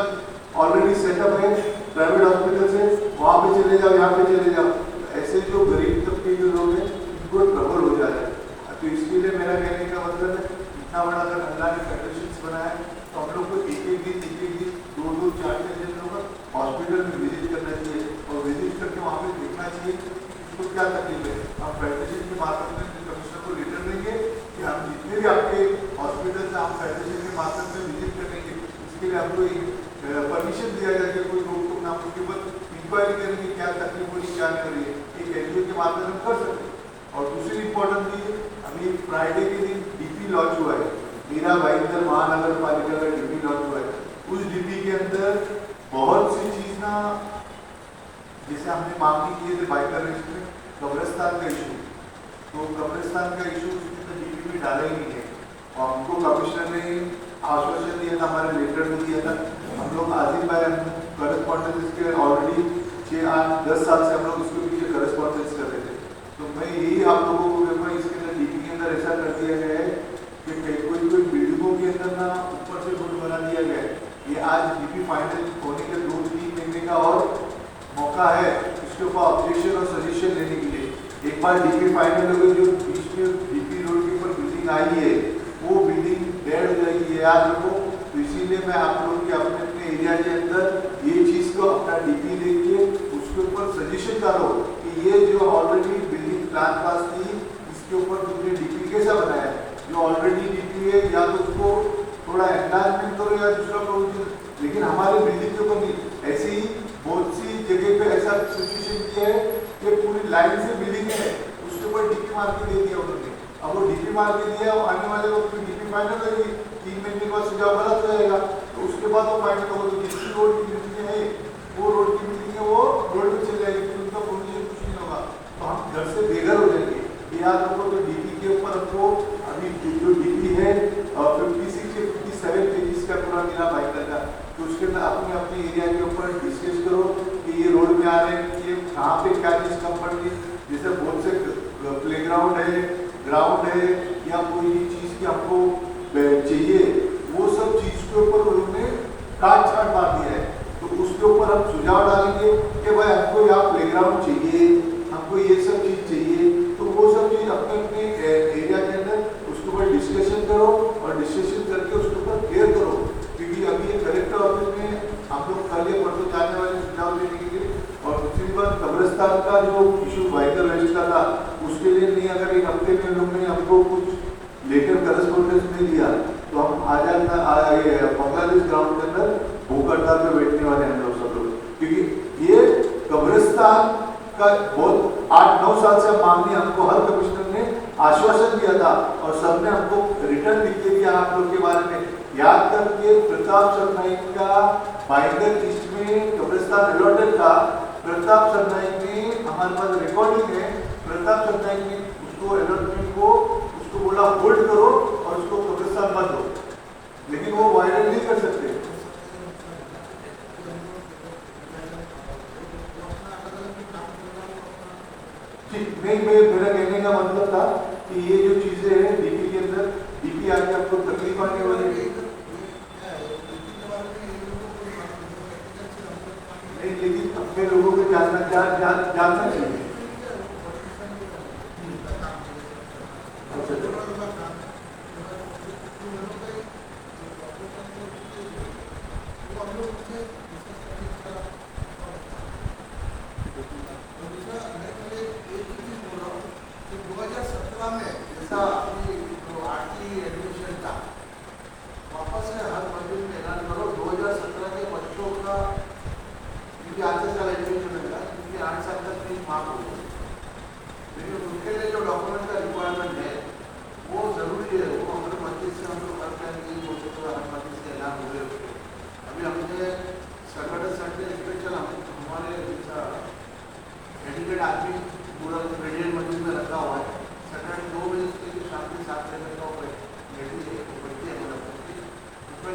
ऑलरेडी सेटअप है, प्राइवेट हॉस्पिटल से वहाँ पे चले जाओ, यहाँ पे चले जाओ, ऐसे जो गरीब तबके के लोग हैं उनको ट्रबल हो जा रहा है। तो इसके लिए मेरा कहने का मतलब है इतना बड़ा अगर अल्लाह ने फेडरेशन बनाया है तो हम लोग को एक एक दिन 2-2 4-4 दिन हॉस्पिटल में विजिट करना चाहिए और विजिट करके वहाँ पे देखना चाहिए तो क्या तकलीफ है। हम फेडरेशन के माध्यम से कमिश्नर को लेटर देंगे कि हम जितने भी आपके हॉस्पिटल से हम फेडरेशन के माध्यम से विजिट करेंगे, इसके लिए हमको परमिशन दिया जाएगा, कोई रोक टोक ना, उसके बाद इंक्वायरी करेंगे क्या तकलीफ हो रही क्या नहीं हो रही है, एक NGO के माध्यम से हम कर सकते हैं। और दूसरी इम्पोर्टेंट भी अभी फ्राइडे के दिन DP लॉन्च हुआ है, मीरा भाईंदर महानगर पालिका का DP लॉन्च हुआ है। उस DP के अंदर बहुत सी चीज ना, जैसे हमने मांगनी किए थे बाइकर रेस्ट में कब्रिस्तान का इशू, तो कब्रिस्तान का इशू उसके अंदर DP में डाला ही नहीं है, और हमको कमिश्नर ने आश्वासन दिया था, हमारे लेटर में दिया था। हम लोग आसिफ भाई हम करस्पॉन्डेंस इसके ऑलरेडी 6-8-10 साल से हम लोग इसके पीछे करस्पॉन्डेंस कर रहे थे। तो मैं यही आप लोगों को कहूँगा, इसके अंदर DP के अंदर ऐसा कर दिया गया है कि कोई बिल्डिंगों के अंदर ना ऊपर से रोड बना दिया गया है। ये आज DP फाइनल होने के 2-3 महीने का और मौका है इसके ऊपर ऑब्जेक्शन और सजेशन लेने के लिए। एक बार DP फाइनल हो गई, जो बीच में DP रोड के ऊपर बिल्डिंग आई है वो बिल्डिंग डेड हो जाएगी, ये याद रखो। तो इसीलिए मैं आप लोगों के अपने अपने एरिया के अंदर ये चीज़ को अपना DP लेके उसके ऊपर सजेशन करो कि ये जो ऑलरेडी बिल्डिंग प्लान पास थी इसके ऊपर तुमने DP कैसा बनाया है, जो ऑलरेडी DP है या तो उसको थोड़ा एनलार्जमेंट करो या दूसरा प्रोविजन, लेकिन हमारे बिल्डिंग के ऊपर नहीं। ऐसी ही बहुत सी जगह पे ऐसा सिचुएशन किया है कि पूरी लाइन से बिल्डिंग है, उसके ऊपर DP मार के दे दिया उन्होंने। अब वो DP मार के दिया, वो आने वाले वक्त में DP फाइनल होगी, 3 महीने के बाद सुझाव गलत हो जाएगा, तो उसके बाद वो फाइनल होगा। तो जिसकी रोड की मीटिंग है वो रोड की मीटिंग है, वो रोड पे चल जाएगी, फिर उनका प्रोविजन कुछ नहीं होगा, तो हम घर से बेघर हो जाएंगे। ये याद रखो। तो DP के ऊपर हमको अभी जो DP है 56 या 57 पेजेस का पूरा मिला बाइकर का, तो उसके अंदर अपने अपने एरिया के ऊपर डिस्कस करो कि ये रोड में आ रहे हैं, ये कहाँ पे क्या चीज़ कम पड़ रही है। जैसे बहुत से प्लेग्राउंड है, ग्राउंड है, या कोई चीज़ की हमको चाहिए, वो सब चीज़ के ऊपर उन्होंने काट छाट मार दिया है। तो उसके ऊपर हम सुझाव डालेंगे कि भाई हमको यहाँ प्लेग्राउंड चाहिए, हमको ये सब चीज़ चाहिए। तो वो सब चीज़ अपने अपने एरिया के अंदर उसके ऊपर डिस्कशन करो और डिस्कशन करके उसके ऊपर क्लियर करो। क्योंकि अभी ये कलेक्टर ऑफिस में हम लोग कल या परसों जाने वाले सुझाव देने के लिए, और दूसरी बात कब्रिस्तान का जो इशू व्हीकल वेस्ट का था, उसके लिए नहीं अगर एक हफ्ते में लोगों ने हमको कुछ लेकर करस्पॉन्डेंस नहीं दिया तो हम बांग्लादेश ग्राउंड के अंदर भूख हड़ताल पे बैठने वाले हैं लोग सब लोग। क्योंकि ये कब्रिस्तान का बहुत 8-9 साल से मांगनी हमको हर कमिश्नर ने आश्वासन दिया था और सबने हमको रिटर्न लिख के दिया आप लोग के बारे में। याद करके प्रताप सरनाइक का बाइंदर ईस्ट में कब्रिस्तान अलॉटेड था। प्रताप सरनाइक ने हमारे पास रिकॉर्डिंग है, प्रताप सरनाइक ने उसको अलॉटमेंट को उसको बोला होल्ड करो और उसको कब्रिस्तान मत दो, लेकिन वो वायरल नहीं कर सकते। नहीं, मेरा कहने का मतलब था कि ये जो चीजें हैं डीपी के अंदर, डीपी आके आपको तकलीफ आने वाली है। नहीं, लेकिन अपने लोगों को जानना चाहिए।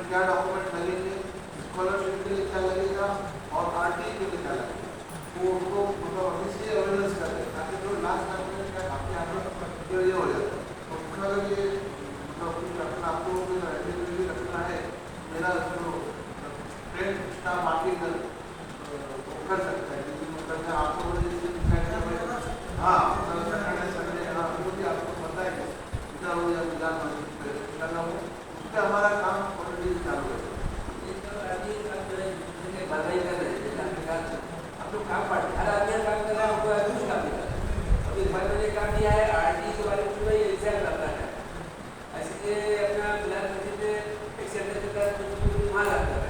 क्या डॉक्यूमेंट लगेंगे, स्कॉलरशिप के लिए क्या लगेगा और आरटी के लिए क्या लगेगा, वो उनको मतलब अभी से अवेयरनेस कर रहे ताकि जो लास्ट डॉक्यूमेंट का आपके आगे ये हो जाए। तो अगर ये मतलब कुछ रखना आपको रखना है, मेरा जो ट्रेन स्टाफ आके कर सकता है, क्योंकि मतलब आपको हाँ संडे हाँ वो भी आपको पता है इधर हो या गुजरात मस्जिद करना हो, उसका हमारा काम ऑलरेडी चालू है। आप लोग काम हर आदमी काम कर रहा है, आपको कुछ काम नहीं कर रहा। अभी मैंने काम दिया है आरटी के बारे में एग्जाम करना है, ऐसे अपना फिलहाल एक सेंटर वहाँ लगता है।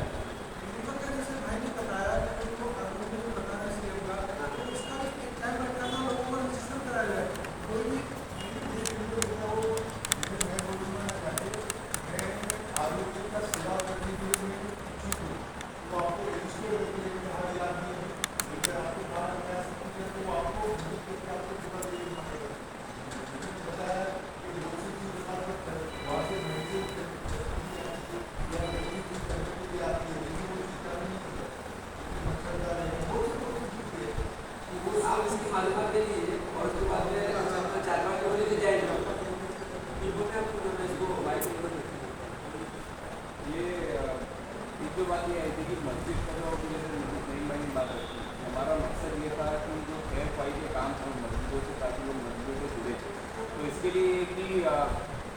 जो बात ये आई थी कि मस्जिद का जो नहीं बात रखी, हमारा मकसद ये था कि जो KFI के काम हैं मस्जिदों से, ताकि लोग मस्जिदों से जुड़े। तो इसके लिए कि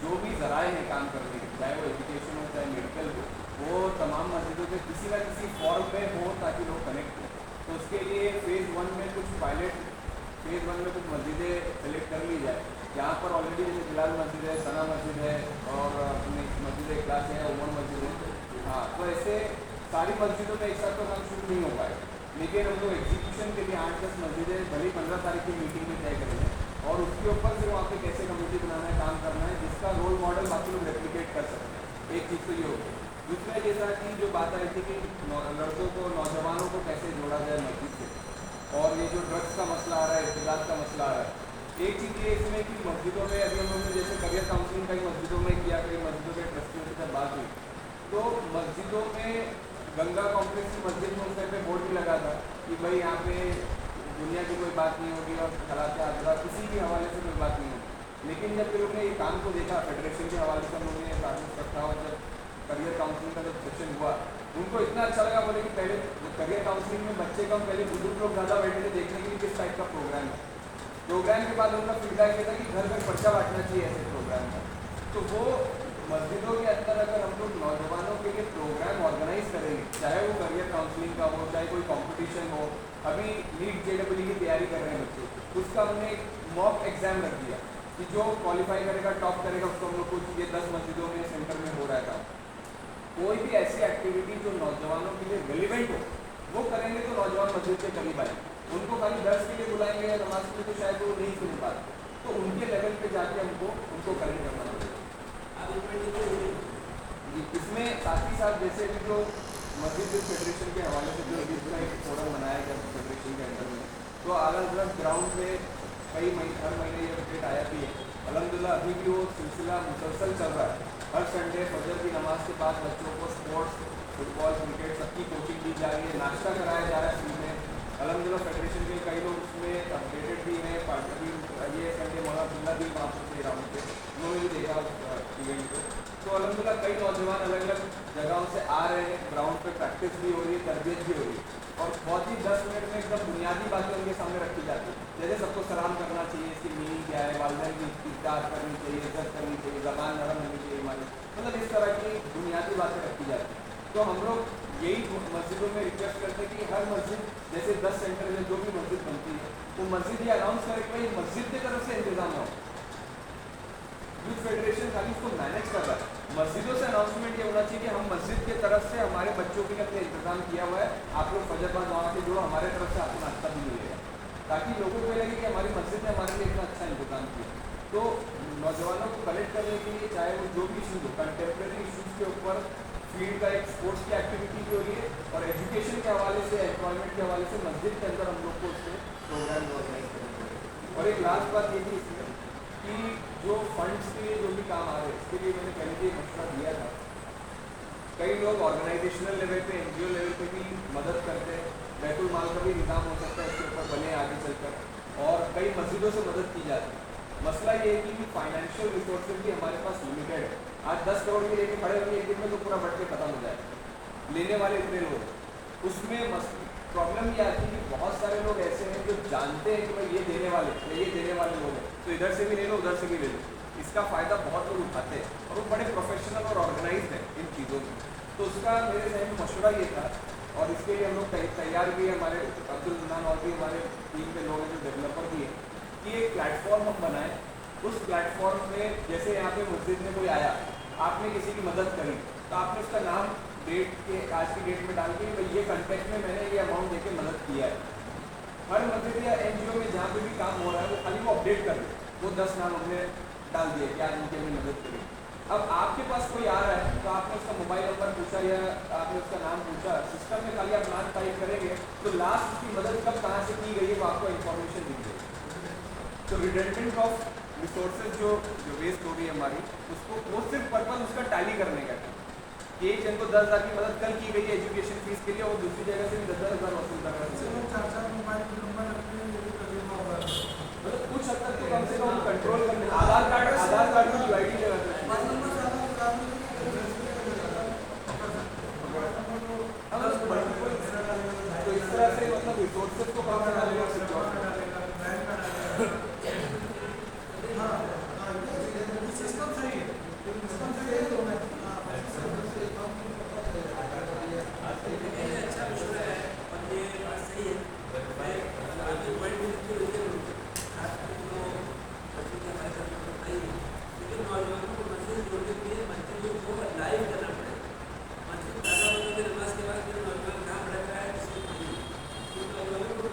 जो भी ज़राए हैं काम करने के, चाहे वो एजुकेशन हो चाहे मेडिकल हो, वो तमाम मस्जिदों से किसी न किसी फॉर्म में हो ताकि लोग कनेक्ट हो। तो उसके लिए फेज़ 1 में कुछ पायलट, फेज़ 1 में कुछ मस्जिदें सेलेक्ट कर ली जाए, जहाँ पर ऑलरेडी जैसे बिलाल मस्जिद है, सना मस्जिद है और अपनी मस्जिद क्लास है, उमर मस्जिद है। हाँ, तो ऐसे सारी मस्जिदों में एक साथ तो काम शुरू नहीं हो पाए, लेकिन हम लोग एग्जीक्यूशन के लिए 8-10 मस्जिदें भले 15 तारीख की मीटिंग में तय करेंगे और उसके ऊपर फिर वहाँ पे कैसे कमेटी बनाना है, काम करना है, जिसका रोल मॉडल बाकी लोग रेप्लिकेट कर सकते हैं। एक चीज़ तो ये होगी। दूसरा जैसा कि जो बात आई थी कि लड़कों को, नौजवानों को कैसे जोड़ा जाए मस्जिद से, और ये जो ड्रग्स का मसला आ रहा है, इख्तिलाफ का मसला आ रहा है, एक चीज़ ये इसमें कि मस्जिदों में अभी हम लोगों ने जैसे करियर काउंसलिंग कई मस्जिदों में किया, कई मस्जिदों के ट्रस्टियों के साथ बात हुई, तो मस्जिदों में गंगा कॉम्प्लेक्स की मस्जिद में उस टाइम पे बोर्ड भी लगा था कि भाई यहाँ पे दुनिया की कोई बात नहीं होगी और खराब आदरा किसी भी हवाले से कोई बात नहीं होगी। लेकिन जब लोगों ने ये काम को देखा, फेडरेशन के हवाले से हम लोगों ने प्राथमिक रखा और जब करियर काउंसलिंग का जब सेक्शन हुआ, उनको इतना अच्छा लगा। बोले कि पहले करियर काउंसलिंग में बच्चे कम, पहले बुजुर्ग लोग ज़्यादा बैठे थे देखने के लिए किस टाइप का प्रोग्राम है। प्रोग्राम के बाद उनका फीडबैक ये था कि घर घर पर्चा बांटना चाहिए ऐसे प्रोग्राम का। तो वो मस्जिदों के अंदर अगर हम लोग नौजवानों के लिए प्रोग्राम ऑर्गेनाइज करेंगे, चाहे वो करियर काउंसलिंग का हो, चाहे कोई कंपटीशन हो, अभी नीट JEE की तैयारी कर रहे हैं बच्चे, उसका हमने एक मॉक एग्जाम रख दिया कि जो क्वालिफाई करेगा, टॉप करेगा, उसको हम लोग कुछ ये 10 मस्जिदों में सेंटर में हो रहा था। कोई भी ऐसी एक्टिविटी जो नौजवानों के लिए रेलिवेंट हो वो करेंगे तो नौजवान मस्जिद के करीब आएंगे। उनको खाली दर्स के लिए बुलाएंगे या नमाज के लिए तो शायद वो नहीं सुन पाते, तो उनके लेवल पे जाके उनको करेक्ट करना पड़ेगा। इसमें साथ ही साथ जैसे कि जो मस्जिद फेडरेशन के हवाले से जो इसका एक फोरम बनाया गया फेडरेशन के अंदर में, तो अलग अलग ग्राउंड पे हर महीने ये अपडेट आया भी है। अल्हम्दुलिल्लाह अभी भी वो सिलसिला मुसलसल चल रहा है। हर संडे फजर की नमाज के बाद बच्चों को स्पोर्ट्स, फुटबॉल, क्रिकेट सबकी कोचिंग दी जा रही है, नाश्ता कराया जा रहा है फ्री में। अल्हम्दुलिल्लाह फेडरेशन के कई लोग उसमें अपडेटेड भी हैं, पार्टी भी ये संडे मौलाना अब्दुल्ला भी वहाँ पर राउंड पे उन्होंने भी देखा इवेंट को। तो अल्हम्दुलिल्लाह कई नौजवान अलग अलग जगहों से आ रहे हैं, ग्राउंड पे प्रैक्टिस भी हो रही है, तरबियत भी हो रही है और बहुत ही 10 मिनट में एकदम बुनियादी बातें उनके सामने रखी जाती है। जैसे सबको सलाम करना चाहिए, इसकी मीनिंग क्या है, वालिदैन की इज़्ज़त करनी चाहिए, इज्जत करनी चाहिए, ज़बान नरम होनी चाहिए हमारी, मतलब इस तरह की बुनियादी बातें रखी जाती हैं। तो हम लोग यही मस्जिदों में रिक्वेस्ट करते हैं कि हर मस्जिद जैसे 10 सेंटर में जो भी मस्जिद बनती है वो मस्जिद ये अनाउंस करे कि भाई मस्जिद की तरफ से इंतजाम हो। यूथ फेडरेशन खाली उसको मैनेज कर रहा है, मस्जिदों से अनाउंसमेंट ये होना चाहिए कि हम मस्जिद की तरफ से हमारे बच्चों के लिए अपने इंतजाम किया हुआ है, आप लोग फजर बाद वहाँ से जुड़ो, हमारे तरफ से आपको नाश्ता भी मिलेगा, ताकि लोगों को लगे कि हमारी मस्जिद ने हमारे लिए इतना अच्छा इंतजाम किया। तो नौजवानों को कलेक्ट करने के लिए चाहे वो जो भी इशूज़ हो, कंटेम्प्रेरी इशूज़ के ऊपर फील्ड का एक स्पोर्ट्स की एक्टिविटी भी हो रही है और एजुकेशन के हवाले से, एम्प्लॉयमेंट के हवाले से मस्जिद के अंदर हम लोग को उससे प्रोग्राम ऑर्गेनाइज करना है। और एक लास्ट बात ये थी इसमें कि जो फंड्स के लिए जो भी काम आ रहे हैं इसके लिए मैंने पहले भी मशवरा दिया था। कई लोग ऑर्गेनाइजेशनल लेवल पे, NGO लेवल पे भी मदद करते हैं, बैतुल माल का भी निज़ाम हो सकता है इसके ऊपर बने आगे चलकर, और कई मस्जिदों से मदद की जाती है। मसला ये है कि फाइनेंशियल रिसोर्सेज भी हमारे पास लिमिटेड है। आज 10 करोड़ भी लेके खड़े होंगे एक दिन में तो पूरा बढ़ के खत्म हो जाएगा, लेने वाले इतने लोग। उसमें प्रॉब्लम ये आती है कि बहुत सारे लोग ऐसे हैं जो जानते हैं कि भाई ये देने वाले लोग हैं, तो इधर से भी ले लो, उधर से भी ले लो। इसका फ़ायदा बहुत लोग उठाते हैं और वो बड़े प्रोफेशनल और ऑर्गेनाइज्ड हैं इन चीज़ों में। तो उसका मेरे जहन में मशवरा ये था और इसके लिए हम लोग तैयार भी है, हमारे अब्दुल मन्नान और भी हमारे टीम के लोग हैं जो डेवलपर भी हैं, कि एक प्लेटफॉर्म हम बनाएं। उस प्लेटफॉर्म में जैसे यहाँ पे मस्जिद में कोई आया, आपने किसी की मदद करी, तो आपने उसका नाम डेट के आज की डेट में डाल के भाई ये कॉन्टेक्ट में मैंने ये अमाउंट देके मदद किया है। हर मस्जिद या NGO में जहाँ पे भी काम हो रहा है वो खाली वो अपडेट कर दे, वो 10 नाम हमने डाल दिए कि आज उनकी हमने मदद करी। अब आपके पास कोई आ रहा है तो आपने उसका मोबाइल नंबर पूछा या आपने उसका नाम पूछा, सिस्टम में खाली आप नाम टाइप करेंगे तो लास्ट उसकी मदद कब कहाँ से की गई है वो आपको इन्फॉर्मेशन दी जाएगी। तो रिडंडेंट ऑफ रिसोर्सेज जो वेस्ट हो रही है हमारी, उसको वो सिर्फ पर्पज उसका टैली करने का है कि एक जन को 10,000 की मदद कल की गई है एजुकेशन फीस के लिए, और दूसरी जगह से भी 10,000 वसूल कर रहे हैं। मतलब कुछ हद तक तो कम से कम कंट्रोल करने, आधार कार्ड की UID लगा सकते तो इस तरह से मतलब रिसोर्सेज को कम करना लेगा सिक्योर। सिस्टम सही है, सिस्टम सही है तो अच्छा मशवरा है और ये बात सही है। मैं आगे वर्ल्ड में लिखी हुई है लेकिन नौजवानों को मस्जिद जोड़ने के लिए मस्जिद को लाइव करना पड़ेगा। मस्जिद पैदा होने के नमाज के बाद जो नौजवान कहाँ भटक रहा है, जिसको नौजवानों को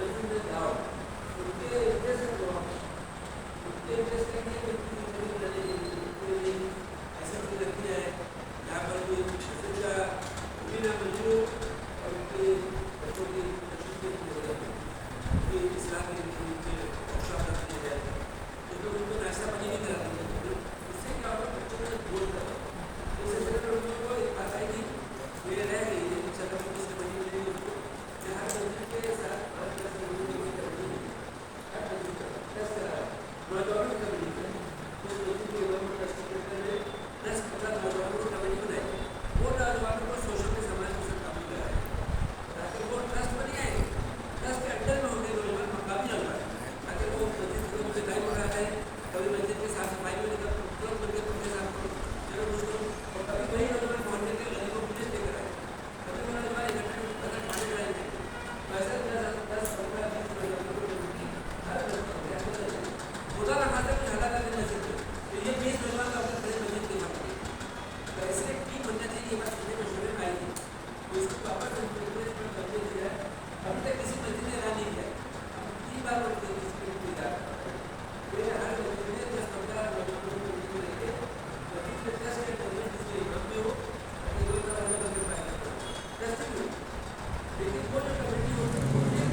लेकिन वो जो कमेटी होती है वो एक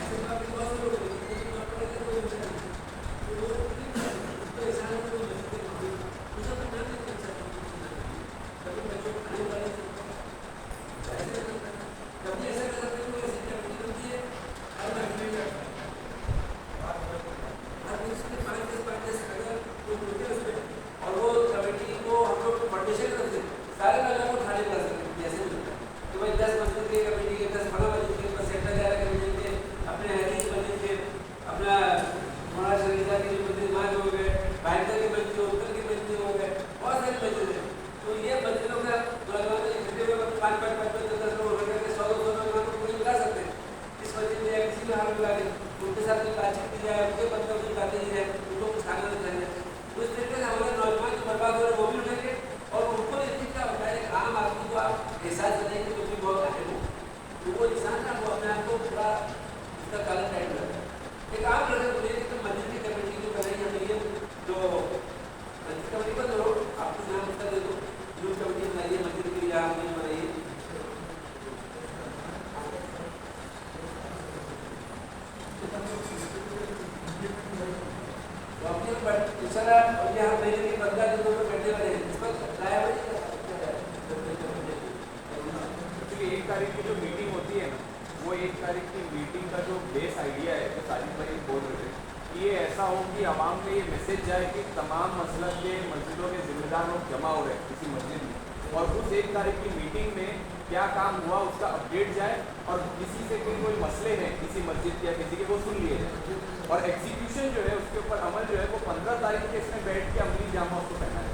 ऐसे बात बहुत लोग उनके साथ बातचीत की जाए, उनके बंदों की बातें की जाए, उनको कुछ खाना नहीं चाहिए। तो इस तरीके से हमारे नौजवान जो बर्बाद हो रहे हैं वो भी उठेंगे और उनको ये चीज़ का होता है एक आम आदमी को आप एहसास करेंगे तो भी बहुत आगे हो तो वो इंसान ना वो अपने आप को पूरा उसका काला टाइट करता है। एक आम लड़के को लेकर तो मस्जिद की कमेटी जो बनाई हमने ये जो मस्जिद कमेटी को जो आपको नाम उसका दे दो यूथ कमेटी बनाई है मस्जिद के लिए आपने बनाई है दूसरा और यहाँ महीने की 15 दिनों में बैठने वाले हैं इस पर लाया क्योंकि 1 तारीख की जो मीटिंग होती है ना वो 1 तारीख की मीटिंग का जो बेस आइडिया है जो साजिद भाई बोल रहे थे कि ये ऐसा हो कि आवाम में ये मैसेज जाए कि तमाम मसलब के मस्जिदों के जिम्मेदार लोग जमा हो रहे हैं किसी मस्जिद में और उस 1 तारीख की मीटिंग में क्या काम हुआ उसका अपडेट जाए और किसी से कोई मसले हैं किसी मस्जिद या किसी के वो सुन लिए जाए और एग्जीक्यूशन जो है उसके ऊपर अमल जो है वो 15 तारीख के इसमें बैठ के अमली जामा उसको पहना है।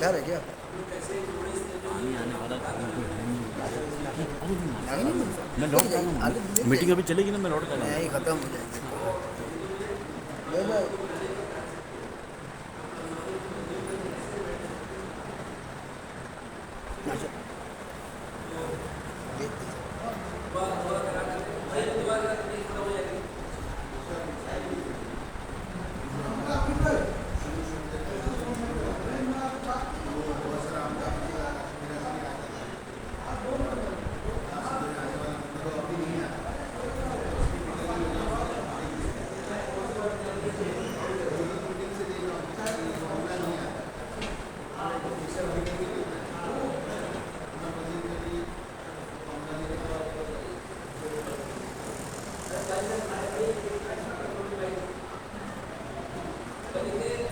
तैयार है क्या? मैं लौट कर मीटिंग अभी चलेगी ना, मैं लौट कर नहीं, खत्म हो जाएगी। ले जाओ।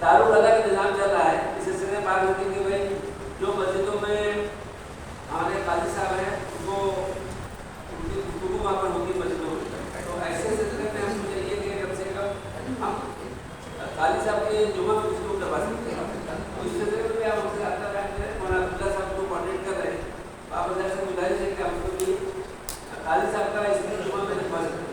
दारू वाला का निजाम चल रहा है। इस सिलसिले में बात होती है कि भाई जो मस्जिदों में हमारे काजी साहब हैं उनको उनकी गुफ्तगू वहाँ पर होगी मस्जिदों में, तो ऐसे सिलसिले में हम चाहिए कि कम से कम हम काजी साहब के जुमा में गुफ्तगू करवा सकते हैं। तो इस सिलसिले में आप हमसे आता बैठ करें, मौलाना अब्दुल्ला साहब को कॉन्टेक्ट कर रहे हैं। आप अगर से गुजारिश है कि हमको भी काजी साहब का इसमें जुमा में लिखवा सकते हैं।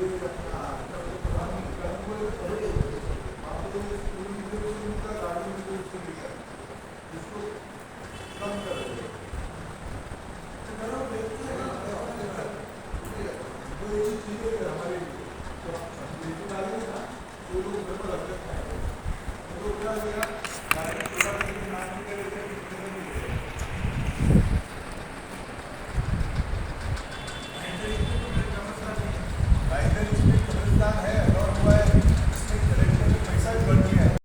Thank you.